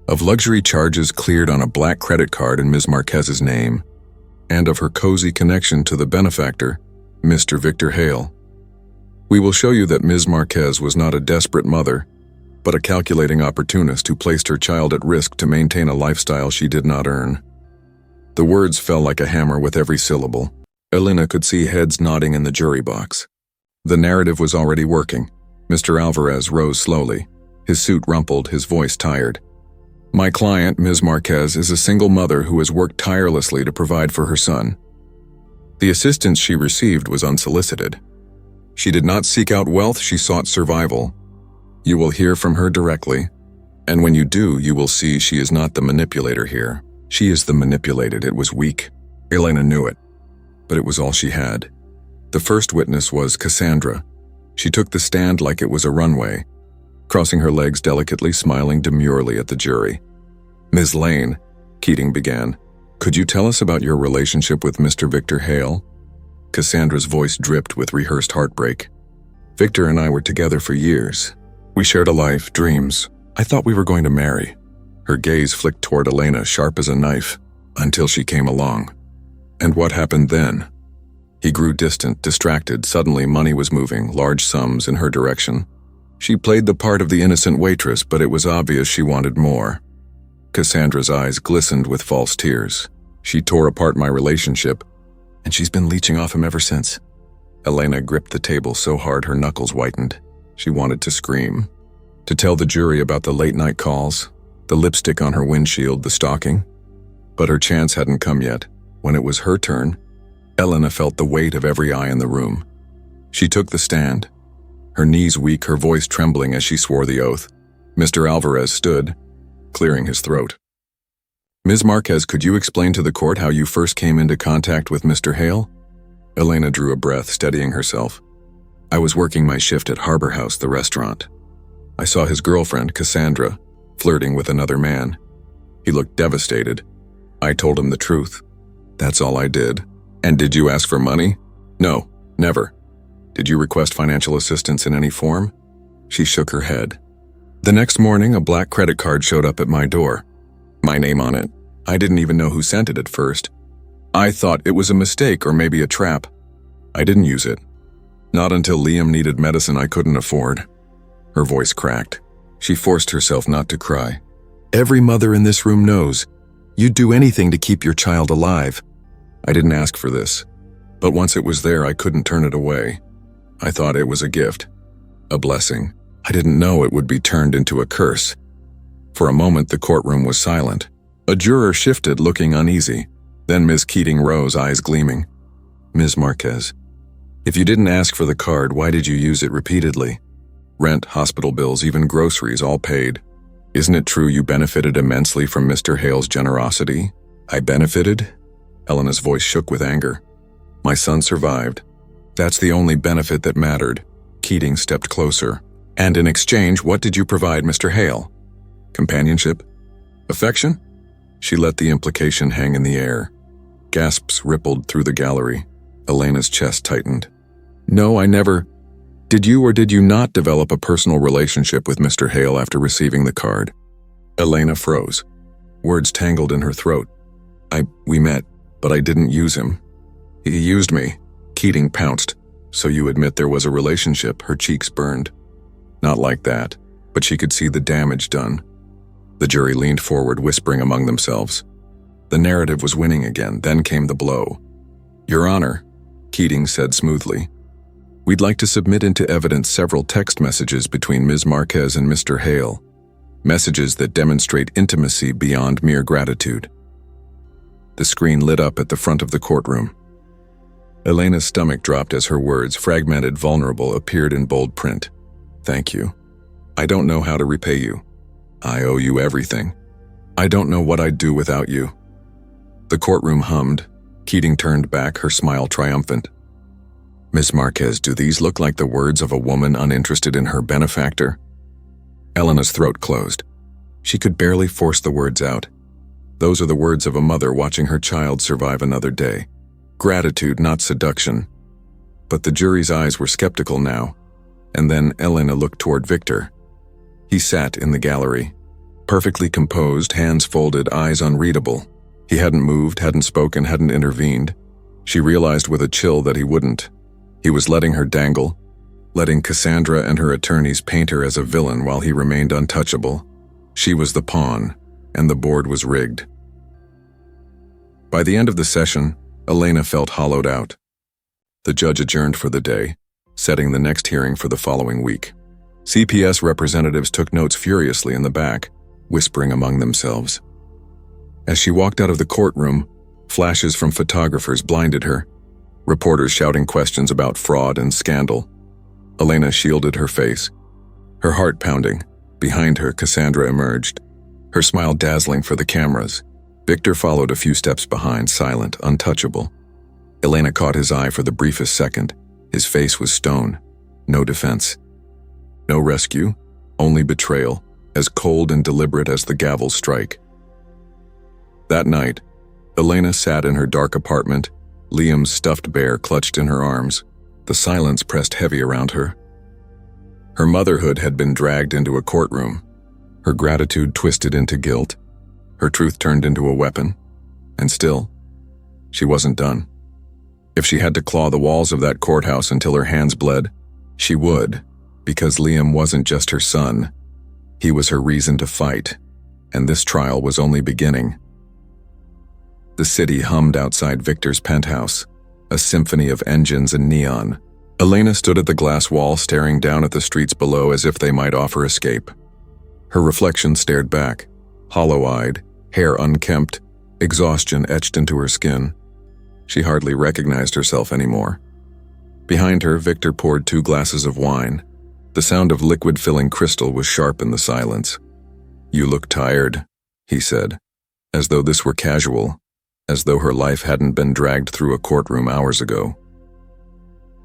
of luxury charges cleared on a black credit card in Ms. Marquez's name, and of her cozy connection to the benefactor, Mr. Victor Hale. We will show you that Ms. Marquez was not a desperate mother, but a calculating opportunist who placed her child at risk to maintain a lifestyle she did not earn." The words fell like a hammer with every syllable. Elena could see heads nodding in the jury box. The narrative was already working. Mr. Alvarez rose slowly, his suit rumpled, his voice tired. "My client, Ms. Marquez, is a single mother who has worked tirelessly to provide for her son. The assistance she received was unsolicited. She did not seek out wealth, she sought survival. You will hear from her directly, and when you do, you will see she is not the manipulator here. She is the manipulated. It was weak. Elena knew it, but it was all she had. The first witness was Cassandra. She took the stand like it was a runway, crossing her legs delicately, smiling demurely at the jury. "Ms. Lane," Keating began, "could you tell us about your relationship with Mr. Victor Hale?" Cassandra's voice dripped with rehearsed heartbreak. "Victor and I were together for years. We shared a life, dreams. I thought we were going to marry." Her gaze flicked toward Elena, sharp as a knife, until she came along. "And what happened then?" He grew distant, distracted. Suddenly, money was moving, large sums in her direction. She played the part of the innocent waitress, but it was obvious she wanted more. Cassandra's eyes glistened with false tears. "She tore apart my relationship, and she's been leeching off him ever since." Elena gripped the table so hard her knuckles whitened. She wanted to scream, to tell the jury about the late-night calls, the lipstick on her windshield, the stalking. But her chance hadn't come yet. When it was her turn, Elena felt the weight of every eye in the room. She took the stand, her knees weak, her voice trembling as she swore the oath. Mr. Alvarez stood, clearing his throat. "Ms. Marquez, could you explain to the court how you first came into contact with Mr. Hale?" Elena drew a breath, steadying herself. "I was working my shift at Harbor House, the restaurant. I saw his girlfriend, Cassandra, flirting with another man. He looked devastated. I told him the truth. That's all I did." "And did you ask for money?" "No, never." "Did you request financial assistance in any form?" She shook her head. "The next morning, a black credit card showed up at my door. My name on it. I didn't even know who sent it at first. I thought it was a mistake or maybe a trap. I didn't use it. Not until Liam needed medicine I couldn't afford." Her voice cracked. She forced herself not to cry. "Every mother in this room knows. You'd do anything to keep your child alive. I didn't ask for this, but once it was there, I couldn't turn it away. I thought it was a gift, a blessing. I didn't know it would be turned into a curse." For a moment, the courtroom was silent. A juror shifted, looking uneasy. Then Ms. Keating rose, eyes gleaming. "Ms. Marquez, if you didn't ask for the card, why did you use it repeatedly? Rent, hospital bills, even groceries, all paid. Isn't it true you benefited immensely from Mr. Hale's generosity?" "I benefited?" Elena's voice shook with anger. "My son survived. That's the only benefit that mattered." Keating stepped closer. "And in exchange, what did you provide Mr. Hale? Companionship? Affection?" She let the implication hang in the air. Gasps rippled through the gallery. Elena's chest tightened. "No, I never." "Did you or did you not develop a personal relationship with Mr. Hale after receiving the card?" Elena froze. Words tangled in her throat. We met, but I didn't use him. He used me." Keating pounced. So you admit there was a relationship? Her cheeks burned. Not like that, but she could see the damage done. The jury leaned forward, whispering among themselves. The narrative was winning again, then came the blow. Your Honor, Keating said smoothly, we'd like to submit into evidence several text messages between Ms. Marquez and Mr. Hale. Messages that demonstrate intimacy beyond mere gratitude. The screen lit up at the front of the courtroom. Elena's stomach dropped as her words, fragmented, vulnerable, appeared in bold print. Thank you. I don't know how to repay you. I owe you everything. I don't know what I'd do without you. The courtroom hummed. Keating turned back, her smile triumphant. Miss Marquez, do these look like the words of a woman uninterested in her benefactor? Elena's throat closed. She could barely force the words out. Those are the words of a mother watching her child survive another day. Gratitude, not seduction. But the jury's eyes were skeptical now, and then Elena looked toward Victor. He sat in the gallery, perfectly composed, hands folded, eyes unreadable. He hadn't moved, hadn't spoken, hadn't intervened. She realized with a chill that he wouldn't. He was letting her dangle, letting Cassandra and her attorneys paint her as a villain while he remained untouchable. She was the pawn, and the board was rigged. By the end of the session, Elena felt hollowed out. The judge adjourned for the day, setting the next hearing for the following week. CPS representatives took notes furiously in the back, whispering among themselves. As she walked out of the courtroom, flashes from photographers blinded her, reporters shouting questions about fraud and scandal. Elena shielded her face, her heart pounding. Behind her, Cassandra emerged, her smile dazzling for the cameras. Victor followed a few steps behind, silent, untouchable. Elena caught his eye for the briefest second. His face was stone. No defense. No rescue, only betrayal, as cold and deliberate as the gavel's strike. That night, Elena sat in her dark apartment, Liam's stuffed bear clutched in her arms. The silence pressed heavy around her. Her motherhood had been dragged into a courtroom, her gratitude twisted into guilt, her truth turned into a weapon, and still, she wasn't done. If she had to claw the walls of that courthouse until her hands bled, she would, because Liam wasn't just her son. He was her reason to fight, and this trial was only beginning. The city hummed outside Victor's penthouse, a symphony of engines and neon. Elena stood at the glass wall, staring down at the streets below as if they might offer escape. Her reflection stared back, hollow-eyed, hair unkempt, exhaustion etched into her skin. She hardly recognized herself anymore. Behind her, Victor poured 2 glasses of wine. The sound of liquid filling crystal was sharp in the silence. You look tired, he said, as though this were casual, as though her life hadn't been dragged through a courtroom hours ago.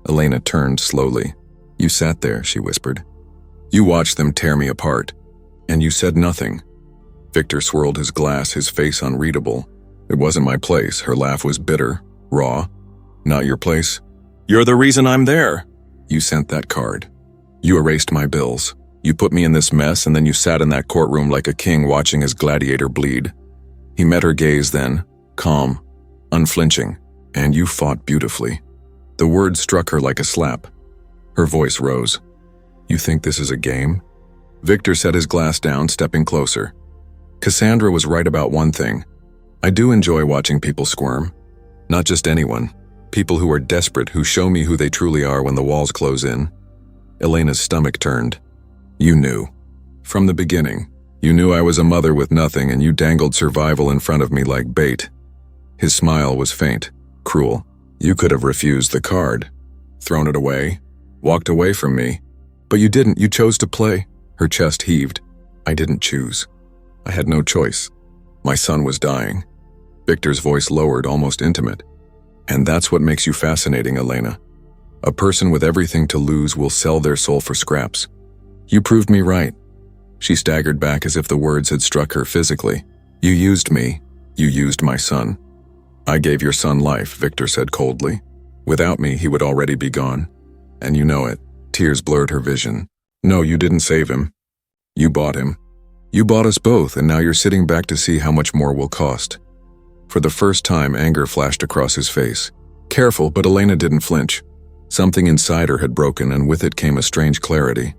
Elena turned slowly. You sat there, she whispered. You watched them tear me apart, and you said nothing. Victor swirled his glass, his face unreadable. It wasn't my place. Her laugh was bitter, raw. Not your place? You're the reason I'm there. You sent that card. You erased my bills. You put me in this mess, and then you sat in that courtroom like a king watching his gladiator bleed. He met her gaze then, calm, unflinching, and you fought beautifully. The words struck her like a slap. Her voice rose. You think this is a game? Victor set his glass down, stepping closer. Cassandra was right about one thing. I do enjoy watching people squirm. Not just anyone. People who are desperate, who show me who they truly are when the walls close in. Elena's stomach turned. You knew. From the beginning. You knew I was a mother with nothing, and you dangled survival in front of me like bait. His smile was faint, cruel. You could have refused the card, thrown it away, walked away from me. But you didn't. You chose to play. Her chest heaved. I didn't choose. I had no choice. My son was dying. Victor's voice lowered, almost intimate. And that's what makes you fascinating, Elena. A person with everything to lose will sell their soul for scraps. You proved me right. She staggered back as if the words had struck her physically. You used me. You used my son. I gave your son life, Victor said coldly. Without me, he would already be gone. And you know it. Tears blurred her vision. No, you didn't save him. You bought him. You bought us both, and now you're sitting back to see how much more will cost. For the first time, anger flashed across his face. Careful, but Elena didn't flinch. Something inside her had broken, and with it came a strange clarity.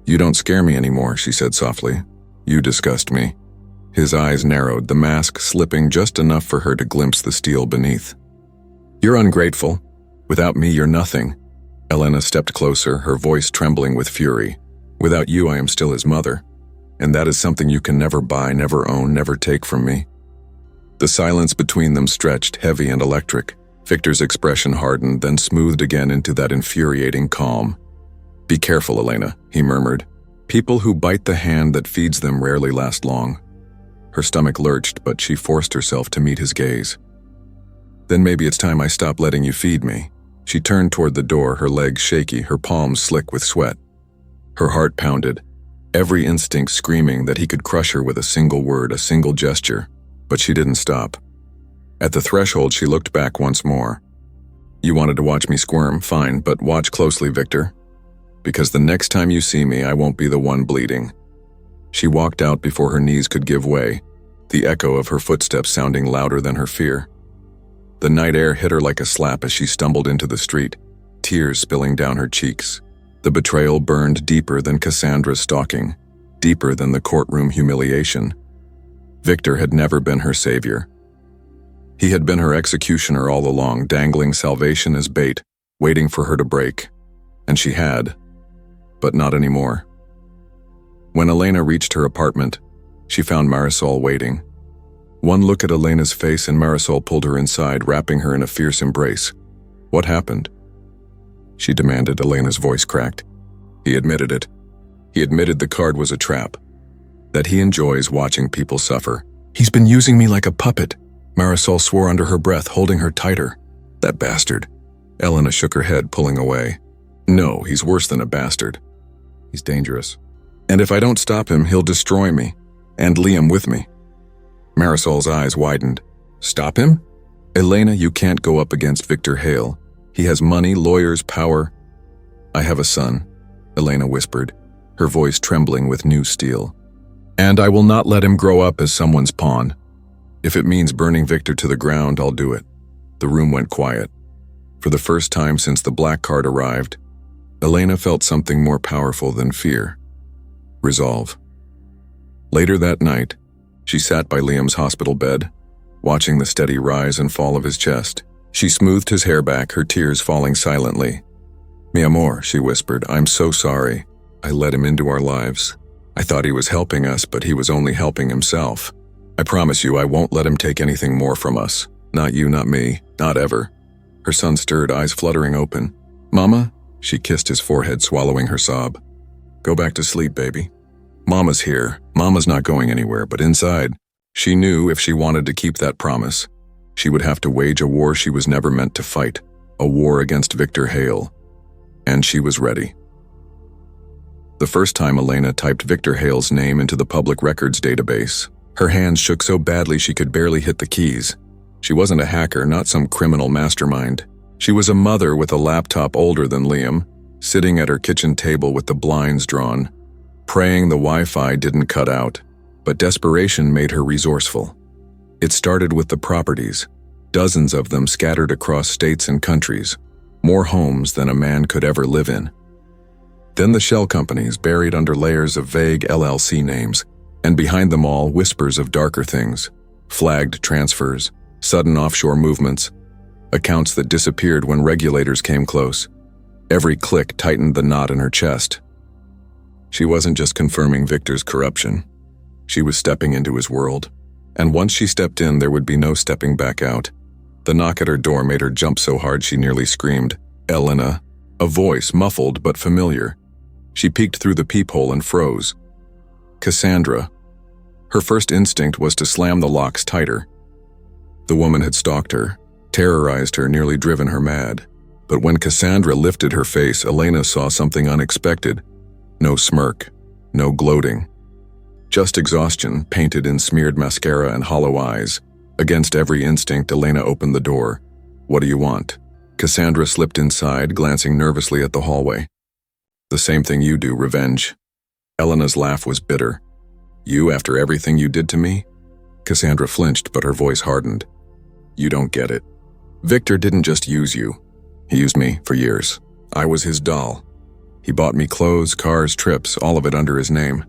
"You don't scare me anymore," she said softly. "You disgust me." His eyes narrowed, the mask slipping just enough for her to glimpse the steel beneath. "You're ungrateful. Without me, you're nothing." Elena stepped closer, her voice trembling with fury. "Without you, I am still his mother. And that is something you can never buy, never own, never take from me." The silence between them stretched, heavy and electric. Victor's expression hardened, then smoothed again into that infuriating calm. "Be careful, Elena," he murmured. "People who bite the hand that feeds them rarely last long." Her stomach lurched, but she forced herself to meet his gaze. "Then maybe it's time I stop letting you feed me." She turned toward the door, her legs shaky, her palms slick with sweat. Her heart pounded, every instinct screaming that he could crush her with a single word, a single gesture, but she didn't stop. At the threshold, she looked back once more. "You wanted to watch me squirm, fine, but watch closely, Victor. Because the next time you see me, I won't be the one bleeding." She walked out before her knees could give way, the echo of her footsteps sounding louder than her fear. The night air hit her like a slap as she stumbled into the street, tears spilling down her cheeks. The betrayal burned deeper than Cassandra's stalking, deeper than the courtroom humiliation. Victor had never been her savior. He had been her executioner all along, dangling salvation as bait, waiting for her to break. And she had, but not anymore. When Elena reached her apartment, she found Marisol waiting. One look at Elena's face and Marisol pulled her inside, wrapping her in a fierce embrace. "What happened?" she demanded. Elena's voice cracked. He admitted it. He admitted the card was a trap, that he enjoys watching people suffer. "He's been using me like a puppet," Marisol swore under her breath, holding her tighter. "That bastard." Elena shook her head, pulling away. "No, he's worse than a bastard. He's dangerous. And if I don't stop him, he'll destroy me, and Liam with me." Marisol's eyes widened. "Stop him? Elena, you can't go up against Victor Hale. He has money, lawyers, power." "I have a son," Elena whispered, her voice trembling with new steel. "And I will not let him grow up as someone's pawn. If it means burning Victor to the ground, I'll do it." The room went quiet. For the first time since the black card arrived, Elena felt something more powerful than fear. Resolve. Later that night, she sat by Liam's hospital bed, watching the steady rise and fall of his chest. She smoothed his hair back, her tears falling silently. "Mi amor," she whispered, "I'm so sorry. I let him into our lives. I thought he was helping us, but he was only helping himself. I promise you I won't let him take anything more from us. Not you, not me, not ever." Her son stirred, eyes fluttering open. "Mama?" She kissed his forehead, swallowing her sob. "Go back to sleep, baby. Mama's here. Mama's not going anywhere, but inside, she knew if she wanted to keep that promise, she would have to wage a war she was never meant to fight, a war against Victor Hale. And she was ready. The first time Elena typed Victor Hale's name into the public records database, her hands shook so badly she could barely hit the keys. She wasn't a hacker, not some criminal mastermind. She was a mother with a laptop older than Liam, sitting at her kitchen table with the blinds drawn, praying the Wi-Fi didn't cut out, but desperation made her resourceful. It started with the properties, dozens of them scattered across states and countries, more homes than a man could ever live in. Then the shell companies buried under layers of vague LLC names, and behind them all whispers of darker things, flagged transfers, sudden offshore movements, accounts that disappeared when regulators came close. Every click tightened the knot in her chest. She wasn't just confirming Victor's corruption. She was stepping into his world. And once she stepped in, there would be no stepping back out. The knock at her door made her jump so hard she nearly screamed, "Elena." A voice, muffled but familiar. She peeked through the peephole and froze. Cassandra. Her first instinct was to slam the locks tighter. The woman had stalked her, terrorized her, nearly driven her mad. But when Cassandra lifted her face, Elena saw something unexpected. No smirk, no gloating. Just exhaustion, painted in smeared mascara and hollow eyes. Against every instinct, Elena opened the door. "What do you want?" Cassandra slipped inside, glancing nervously at the hallway. "The same thing you do, revenge." Elena's laugh was bitter. "You, after everything you did to me?" Cassandra flinched, but her voice hardened. "You don't get it. Victor didn't just use you. He used me for years. I was his doll. He bought me clothes, cars, trips, all of it under his name.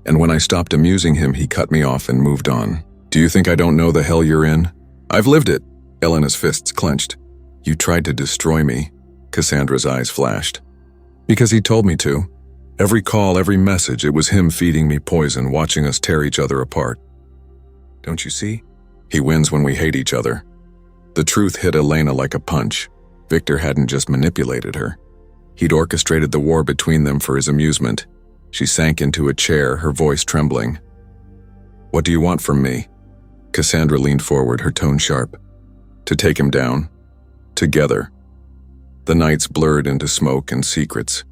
And when I stopped amusing him, he cut me off and moved on. Do you think I don't know the hell you're in? I've lived it. Elena's fists clenched. You tried to destroy me. Cassandra's eyes flashed. Because he told me to. Every call, every message, it was him feeding me poison, watching us tear each other apart. Don't you see? He wins when we hate each other. The truth hit Elena like a punch. Victor hadn't just manipulated her. He'd orchestrated the war between them for his amusement. She sank into a chair, her voice trembling. What do you want from me? Cassandra leaned forward, her tone sharp. To take him down. Together. The nights blurred into smoke and secrets.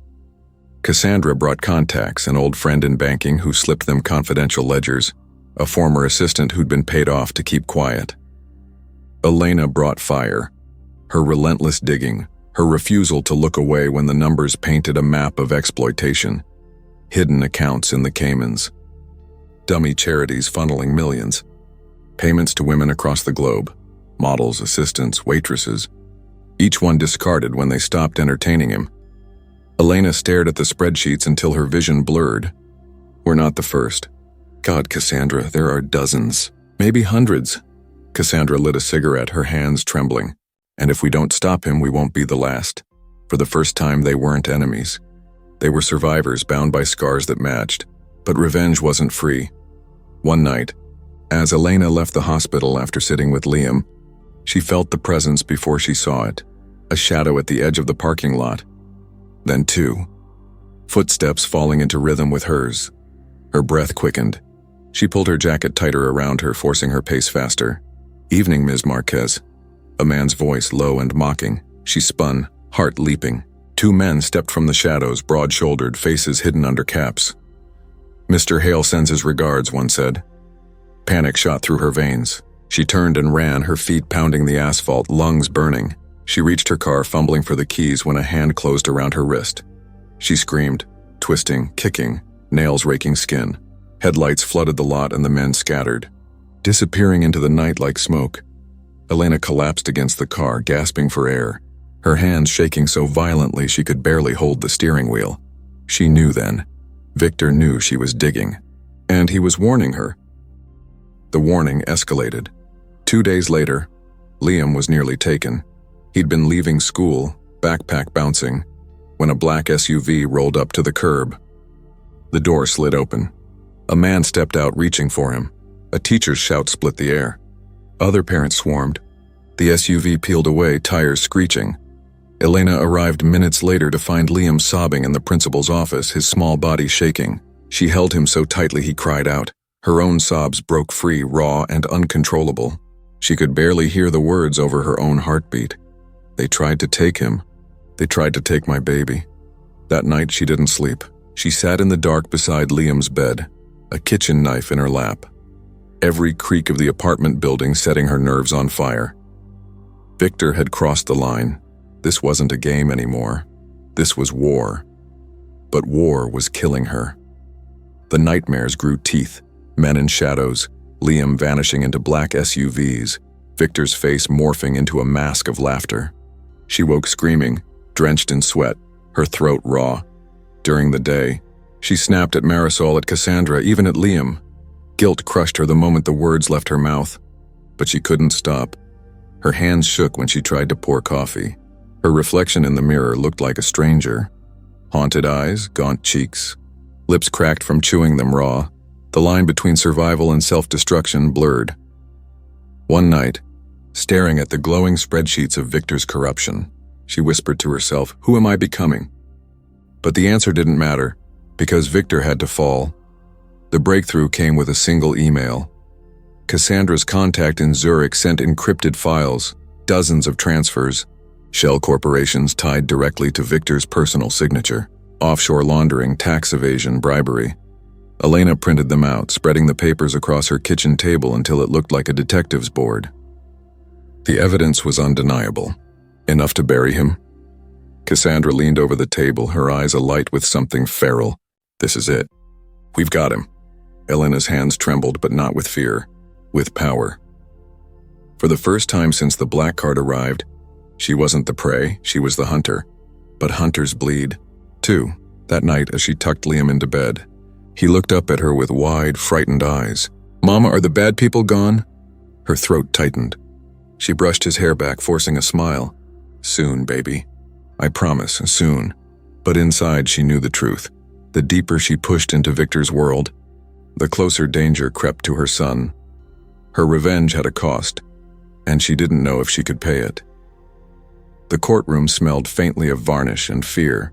Cassandra brought contacts, an old friend in banking who slipped them confidential ledgers, a former assistant who'd been paid off to keep quiet. Elena brought fire. Her relentless digging, her refusal to look away when the numbers painted a map of exploitation. Hidden accounts in the Caymans. Dummy charities funneling millions. Payments to women across the globe. Models, assistants, waitresses. Each one discarded when they stopped entertaining him. Elena stared at the spreadsheets until her vision blurred. We're not the first. God, Cassandra, there are dozens, maybe hundreds. Cassandra lit a cigarette, her hands trembling. And if we don't stop him, we won't be the last. For the first time, they weren't enemies. They were survivors bound by scars that matched. But revenge wasn't free. One night, as Elena left the hospital after sitting with Liam, she felt the presence before she saw it. A shadow at the edge of the parking lot. Then two. Footsteps falling into rhythm with hers. Her breath quickened. She pulled her jacket tighter around her, forcing her pace faster. Evening, Ms. Marquez. A man's voice, low and mocking. She spun, heart leaping. Two men stepped from the shadows, broad-shouldered, faces hidden under caps. Mr. Hale sends his regards, one said. Panic shot through her veins. She turned and ran, her feet pounding the asphalt, lungs burning. She reached her car, fumbling for the keys when a hand closed around her wrist. She screamed, twisting, kicking, nails raking skin. Headlights flooded the lot and the men scattered, disappearing into the night like smoke. Elena collapsed against the car, gasping for air, her hands shaking so violently she could barely hold the steering wheel. She knew then. Victor knew she was digging. And he was warning her. The warning escalated. 2 days later, Liam was nearly taken. He'd been leaving school, backpack bouncing, when a black SUV rolled up to the curb. The door slid open. A man stepped out, reaching for him. A teacher's shout split the air. Other parents swarmed. The SUV peeled away, tires screeching. Elena arrived minutes later to find Liam sobbing in the principal's office, his small body shaking. She held him so tightly he cried out. Her own sobs broke free, raw and uncontrollable. She could barely hear the words over her own heartbeat. They tried to take him. They tried to take my baby. That night she didn't sleep. She sat in the dark beside Liam's bed, a kitchen knife in her lap. Every creak of the apartment building setting her nerves on fire. Victor had crossed the line. This wasn't a game anymore. This was war. But war was killing her. The nightmares grew teeth. Men in shadows, Liam vanishing into black SUVs, Victor's face morphing into a mask of laughter. She woke screaming, drenched in sweat, her throat raw. During the day, she snapped at Marisol, at Cassandra, even at Liam. Guilt crushed her the moment the words left her mouth. But she couldn't stop. Her hands shook when she tried to pour coffee. Her reflection in the mirror looked like a stranger. Haunted eyes, gaunt cheeks, lips cracked from chewing them raw. The line between survival and self-destruction blurred. One night, staring at the glowing spreadsheets of Victor's corruption, she whispered to herself, "Who am I becoming?" But the answer didn't matter, because Victor had to fall. The breakthrough came with a single email. Cassandra's contact in Zurich sent encrypted files, dozens of transfers, shell corporations tied directly to Victor's personal signature, offshore laundering, tax evasion, bribery. Elena printed them out, spreading the papers across her kitchen table until it looked like a detective's board. The evidence was undeniable. Enough to bury him. Cassandra leaned over the table, her eyes alight with something feral. This is it. We've got him. Elena's hands trembled, but not with fear, with power. For the first time since the black card arrived, She wasn't the prey, she was the hunter. But hunters bleed, too. That night, as she tucked Liam into bed, he looked up at her with wide, frightened eyes. "Mama, are the bad people gone?" Her throat tightened. She brushed his hair back, forcing a smile. "Soon, baby. I promise, soon." But inside, she knew the truth. The deeper she pushed into Victor's world, the closer danger crept to her son. Her revenge had a cost, and she didn't know if she could pay it. The courtroom smelled faintly of varnish and fear.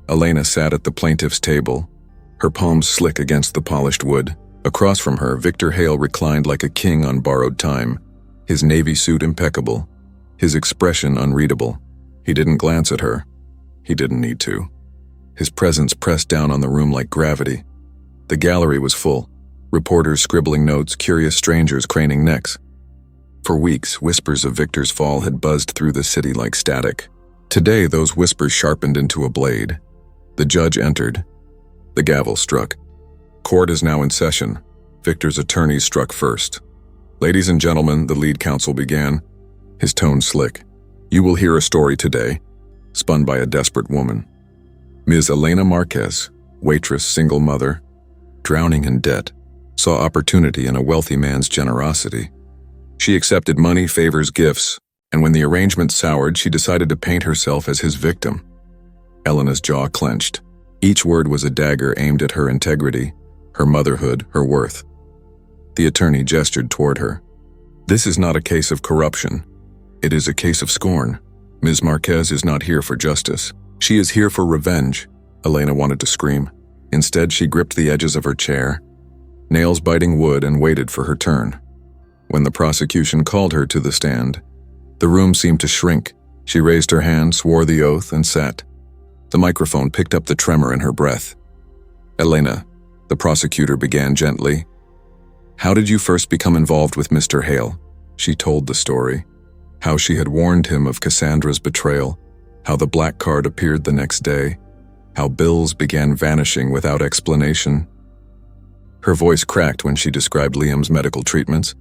Elena sat at the plaintiff's table, her palms slick against the polished wood. Across from her, Victor Hale reclined like a king on borrowed time, his navy suit impeccable, his expression unreadable. He didn't glance at her. He didn't need to. His presence pressed down on the room like gravity. The gallery was full, reporters scribbling notes, curious strangers craning necks. For weeks, whispers of Victor's fall had buzzed through the city like static. Today, those whispers sharpened into a blade. The judge entered. The gavel struck. Court is now in session. Victor's attorneys struck first. "Ladies and gentlemen," the lead counsel began, his tone slick. "You will hear a story today, spun by a desperate woman. Ms. Elena Marquez, waitress, single mother, drowning in debt, saw opportunity in a wealthy man's generosity. She accepted money, favors, gifts, and when the arrangement soured, she decided to paint herself as his victim." Elena's jaw clenched. Each word was a dagger aimed at her integrity, her motherhood, her worth. The attorney gestured toward her. "This is not a case of corruption. It is a case of scorn. Ms. Marquez is not here for justice. She is here for revenge." Elena wanted to scream. Instead, she gripped the edges of her chair, nails biting wood, and waited for her turn. When the prosecution called her to the stand, the room seemed to shrink. She raised her hand, swore the oath, and sat. The microphone picked up the tremor in her breath. "Elena," the prosecutor began gently, "how did you first become involved with Mr. Hale?" She told the story. How she had warned him of Cassandra's betrayal, how the black card appeared the next day, how bills began vanishing without explanation. Her voice cracked when she described Liam's medical treatments,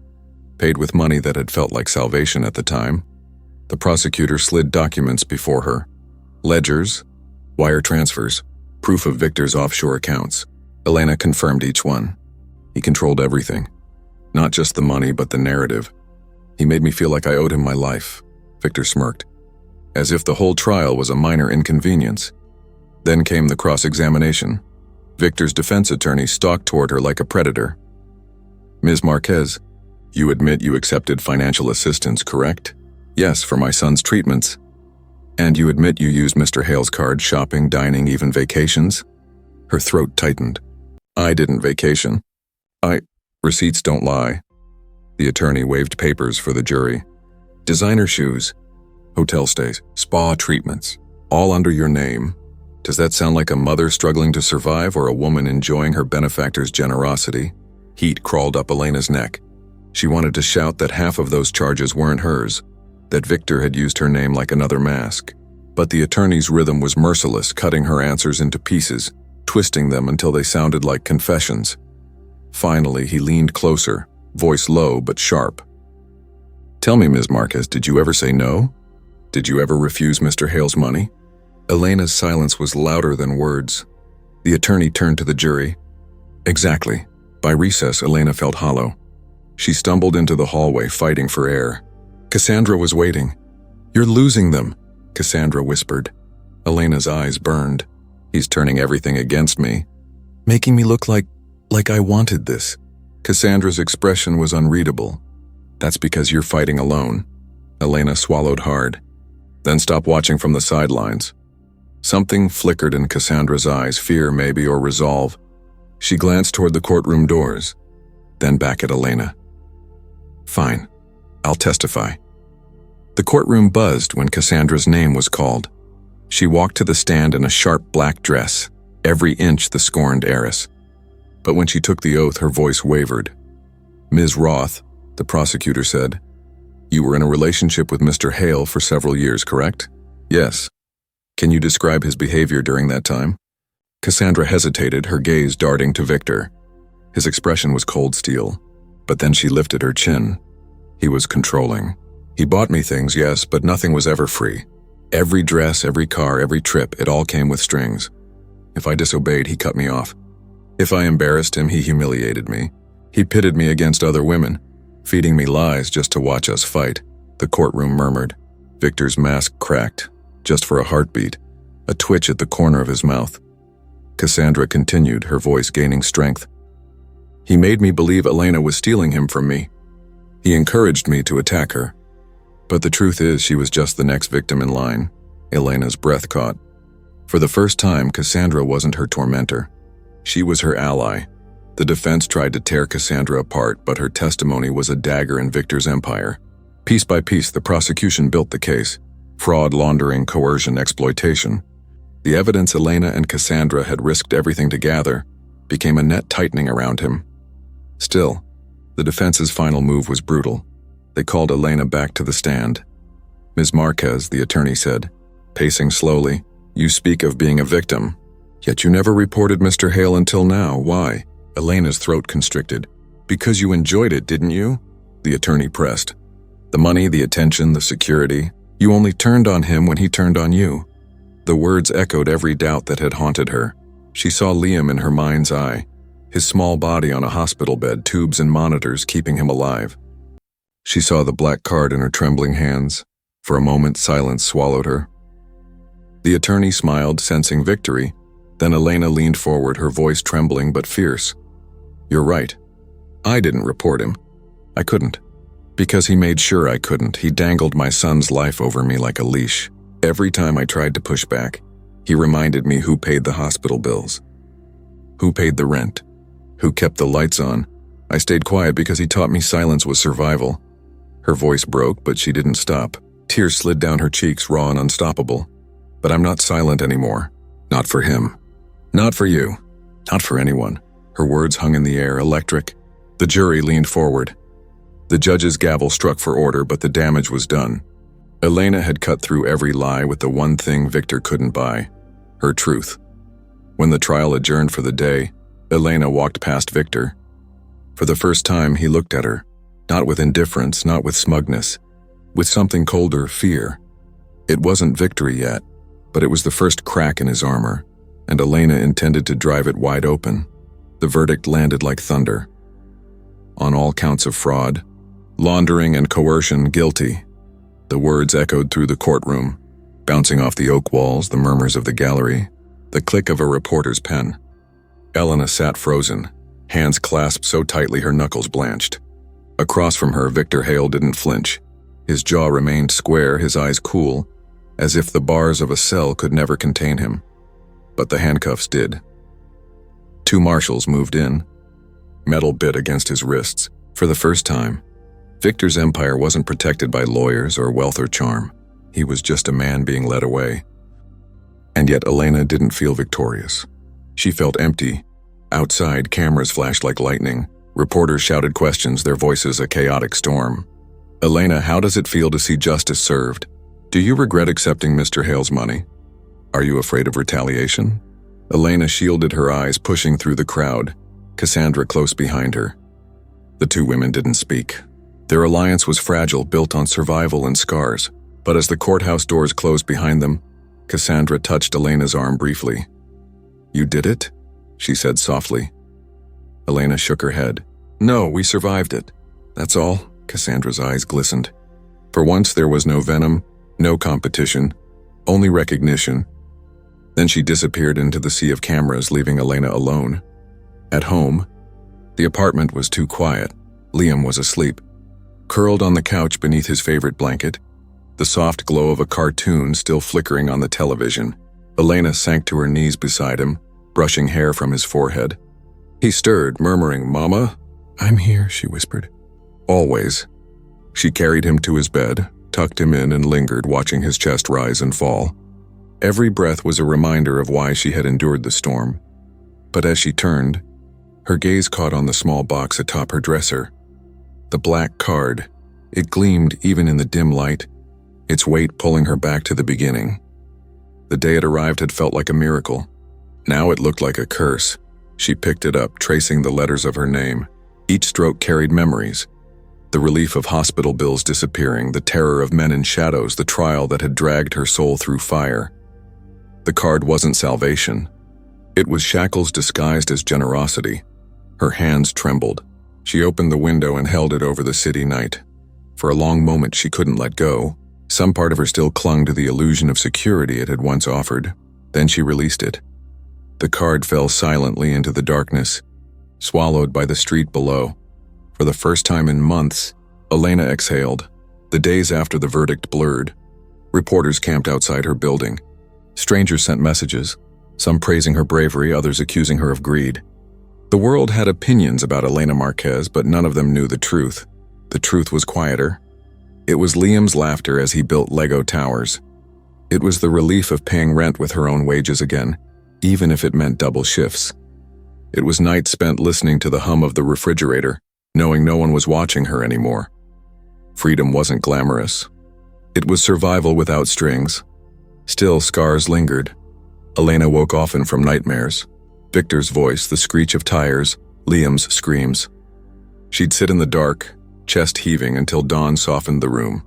paid with money that had felt like salvation at the time. The prosecutor slid documents before her. Ledgers, wire transfers, proof of Victor's offshore accounts. Elena confirmed each one. He controlled everything. Not just the money, but the narrative. "He made me feel like I owed him my life," Victor smirked, as if the whole trial was a minor inconvenience. Then came the cross-examination. Victor's defense attorney stalked toward her like a predator. "Ms. Marquez, you admit you accepted financial assistance, correct?" "Yes, for my son's treatments." "And you admit you used Mr. Hale's card, shopping, dining, even vacations?" Her throat tightened. "I didn't vacation. Receipts don't lie." The attorney waved papers for the jury. "Designer shoes, hotel stays, spa treatments, all under your name. Does that sound like a mother struggling to survive or a woman enjoying her benefactor's generosity?" Heat crawled up Elena's neck. She wanted to shout that half of those charges weren't hers, that Victor had used her name like another mask. But the attorney's rhythm was merciless, cutting her answers into pieces, twisting them until they sounded like confessions. Finally, he leaned closer, voice low but sharp. "Tell me, Ms. Marquez, did you ever say no? Did you ever refuse Mr. Hale's money?" Elena's silence was louder than words. The attorney turned to the jury. "Exactly." By recess, Elena felt hollow. She stumbled into the hallway, fighting for air. Cassandra was waiting. "You're losing them," Cassandra whispered. Elena's eyes burned. "He's turning everything against me, making me look like I wanted this." Cassandra's expression was unreadable. "That's because you're fighting alone." Elena swallowed hard, then stopped watching from the sidelines. Something flickered in Cassandra's eyes, fear maybe, or resolve. She glanced toward the courtroom doors, then back at Elena. "Fine, I'll testify." The courtroom buzzed when Cassandra's name was called. She walked to the stand in a sharp black dress, every inch the scorned heiress. But when she took the oath, her voice wavered. "Ms. Roth," the prosecutor said, "you were in a relationship with Mr. Hale for several years, correct?" "Yes." "Can you describe his behavior during that time?" Cassandra hesitated, her gaze darting to Victor. His expression was cold steel, but then she lifted her chin. He was controlling, He bought me things, yes, but nothing was ever free. Every dress, every car, every trip, it all came with strings. If I disobeyed, he cut me off. If I embarrassed him, he humiliated me. He pitted me against other women, feeding me lies just to watch us fight. The courtroom murmured. Victor's mask cracked, just for a heartbeat, a twitch at the corner of his mouth. Cassandra continued, her voice gaining strength. He made me believe Elena was stealing him from me. He encouraged me to attack her. But the truth is, she was just the next victim in line. Elena's breath caught. For the first time, Cassandra wasn't her tormentor. She was her ally. The defense tried to tear Cassandra apart, but her testimony was a dagger in Victor's empire. Piece by piece, the prosecution built the case. Fraud, laundering, coercion, exploitation. The evidence Elena and Cassandra had risked everything to gather became a net tightening around him. Still, the defense's final move was brutal. They called Elena back to the stand. Ms. Marquez, the attorney said, pacing slowly, "You speak of being a victim, yet you never reported Mr. Hale until now. Why?" Elena's throat constricted. "Because you enjoyed it, didn't you?" The attorney pressed. "The money, the attention, the security. You only turned on him when he turned on you." The words echoed every doubt that had haunted her. She saw Liam in her mind's eye, his small body on a hospital bed, tubes and monitors keeping him alive. She saw the black card in her trembling hands. For a moment, silence swallowed her. The attorney smiled, sensing victory. Then Elena leaned forward, her voice trembling but fierce. "You're right. I didn't report him. I couldn't. Because he made sure I couldn't. He dangled my son's life over me like a leash. Every time I tried to push back, he reminded me who paid the hospital bills, who paid the rent, who kept the lights on. I stayed quiet because he taught me silence was survival." Her voice broke, but she didn't stop. Tears slid down her cheeks, raw and unstoppable. "But I'm not silent anymore. Not for him. Not for you. Not for anyone." Her words hung in the air, electric. The jury leaned forward. The judge's gavel struck for order, but the damage was done. Elena had cut through every lie with the one thing Victor couldn't buy, her truth. When the trial adjourned for the day, Elena walked past Victor. For the first time, he looked at her, not with indifference, not with smugness, with something colder, fear. It wasn't victory yet, but it was the first crack in his armor, and Elena intended to drive it wide open. The verdict landed like thunder. On all counts of fraud, laundering and coercion, guilty. The words echoed through the courtroom, bouncing off the oak walls, the murmurs of the gallery, the click of a reporter's pen. Elena sat frozen, hands clasped so tightly her knuckles blanched. Across from her, Victor Hale didn't flinch. His jaw remained square, his eyes cool, as if the bars of a cell could never contain him. But the handcuffs did. Two marshals moved in. Metal bit against his wrists. For the first time, Victor's empire wasn't protected by lawyers or wealth or charm. He was just a man being led away. And yet Elena didn't feel victorious. She felt empty. Outside, cameras flashed like lightning. Reporters shouted questions, their voices a chaotic storm. "Elena, how does it feel to see justice served? Do you regret accepting Mr. Hale's money? Are you afraid of retaliation?" Elena shielded her eyes, pushing through the crowd, Cassandra close behind her. The two women didn't speak. Their alliance was fragile, built on survival and scars. But as the courthouse doors closed behind them, Cassandra touched Elena's arm briefly. "You did it?" she said softly. Elena shook her head. "No, we survived it. That's all." Cassandra's eyes glistened. For once there was no venom, no competition, only recognition. Then she disappeared into the sea of cameras, leaving Elena alone. At home, the apartment was too quiet. Liam was asleep, curled on the couch beneath his favorite blanket, the soft glow of a cartoon still flickering on the television. Elena sank to her knees beside him, brushing hair from his forehead. He stirred, murmuring, "Mama?" "I'm here," she whispered. "Always." She carried him to his bed, tucked him in, and lingered, watching his chest rise and fall. Every breath was a reminder of why she had endured the storm. But as she turned, her gaze caught on the small box atop her dresser. The black card. It gleamed even in the dim light, its weight pulling her back to the beginning. The day it arrived had felt like a miracle. Now it looked like a curse. She picked it up, tracing the letters of her name. Each stroke carried memories. The relief of hospital bills disappearing, the terror of men in shadows, the trial that had dragged her soul through fire. The card wasn't salvation. It was shackles disguised as generosity. Her hands trembled. She opened the window and held it over the city night. For a long moment she couldn't let go. Some part of her still clung to the illusion of security it had once offered. Then she released it. The card fell silently into the darkness, swallowed by the street below. For the first time in months, Elena exhaled. The days after the verdict blurred. Reporters camped outside her building. Strangers sent messages, some praising her bravery, others accusing her of greed. The world had opinions about Elena Marquez, but none of them knew the truth. The truth was quieter. It was Liam's laughter as he built Lego towers. It was the relief of paying rent with her own wages again, even if it meant double shifts. It was nights spent listening to the hum of the refrigerator, knowing no one was watching her anymore. Freedom wasn't glamorous. It was survival without strings. Still, scars lingered. Elena woke often from nightmares. Victor's voice, the screech of tires, Liam's screams. She'd sit in the dark, chest heaving until dawn softened the room.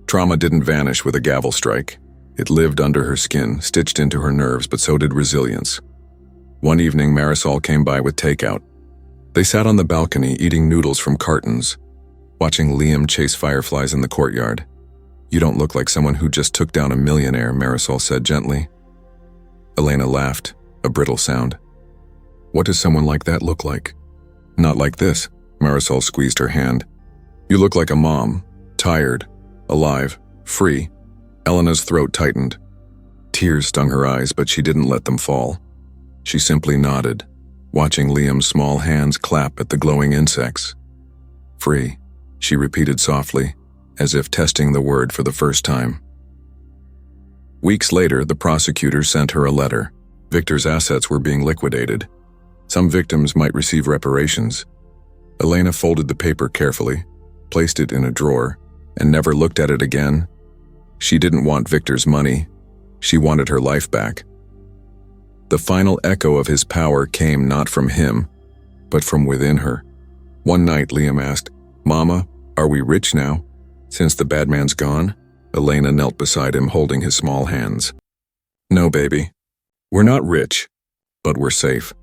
Trauma didn't vanish with a gavel strike. It lived under her skin, stitched into her nerves, but so did resilience. One evening, Marisol came by with takeout. They sat on the balcony eating noodles from cartons, watching Liam chase fireflies in the courtyard. "You don't look like someone who just took down a millionaire," Marisol said gently. Elena laughed, a brittle sound. "What does someone like that look like?" "Not like this." Marisol squeezed her hand. "You look like a mom, tired, alive, free." Elena's throat tightened. Tears stung her eyes, but she didn't let them fall. She simply nodded, watching Liam's small hands clap at the glowing insects. "Free," she repeated softly, as if testing the word for the first time. Weeks later, the prosecutor sent her a letter. Victor's assets were being liquidated. Some victims might receive reparations. Elena folded the paper carefully, placed it in a drawer, and never looked at it again. She didn't want Victor's money. She wanted her life back. The final echo of his power came not from him, but from within her. One night, Liam asked, "Mama, are we rich now? Since the bad man's gone?" Elena knelt beside him, holding his small hands. "No, baby. We're not rich, but we're safe.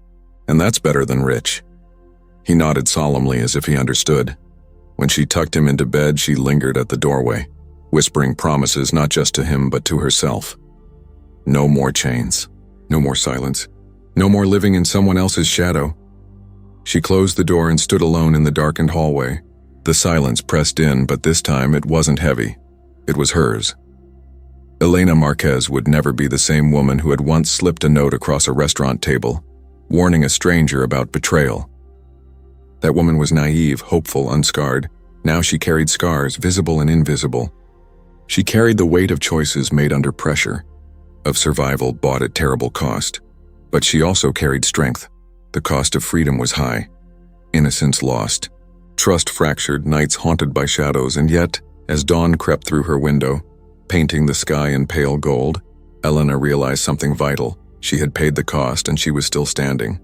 And that's better than rich." He nodded solemnly as if he understood. When she tucked him into bed, she lingered at the doorway, whispering promises not just to him but to herself. No more chains. No more silence. No more living in someone else's shadow. She closed the door and stood alone in the darkened hallway. The silence pressed in, but this time it wasn't heavy. It was hers. Elena Marquez would never be the same woman who had once slipped a note across a restaurant table, warning a stranger about betrayal. That woman was naive, hopeful, unscarred. Now she carried scars, visible and invisible. She carried the weight of choices made under pressure, of survival bought at terrible cost. But she also carried strength. The cost of freedom was high. Innocence lost. Trust fractured, nights haunted by shadows, and yet, as dawn crept through her window, painting the sky in pale gold, Elena realized something vital. She had paid the cost, and she was still standing.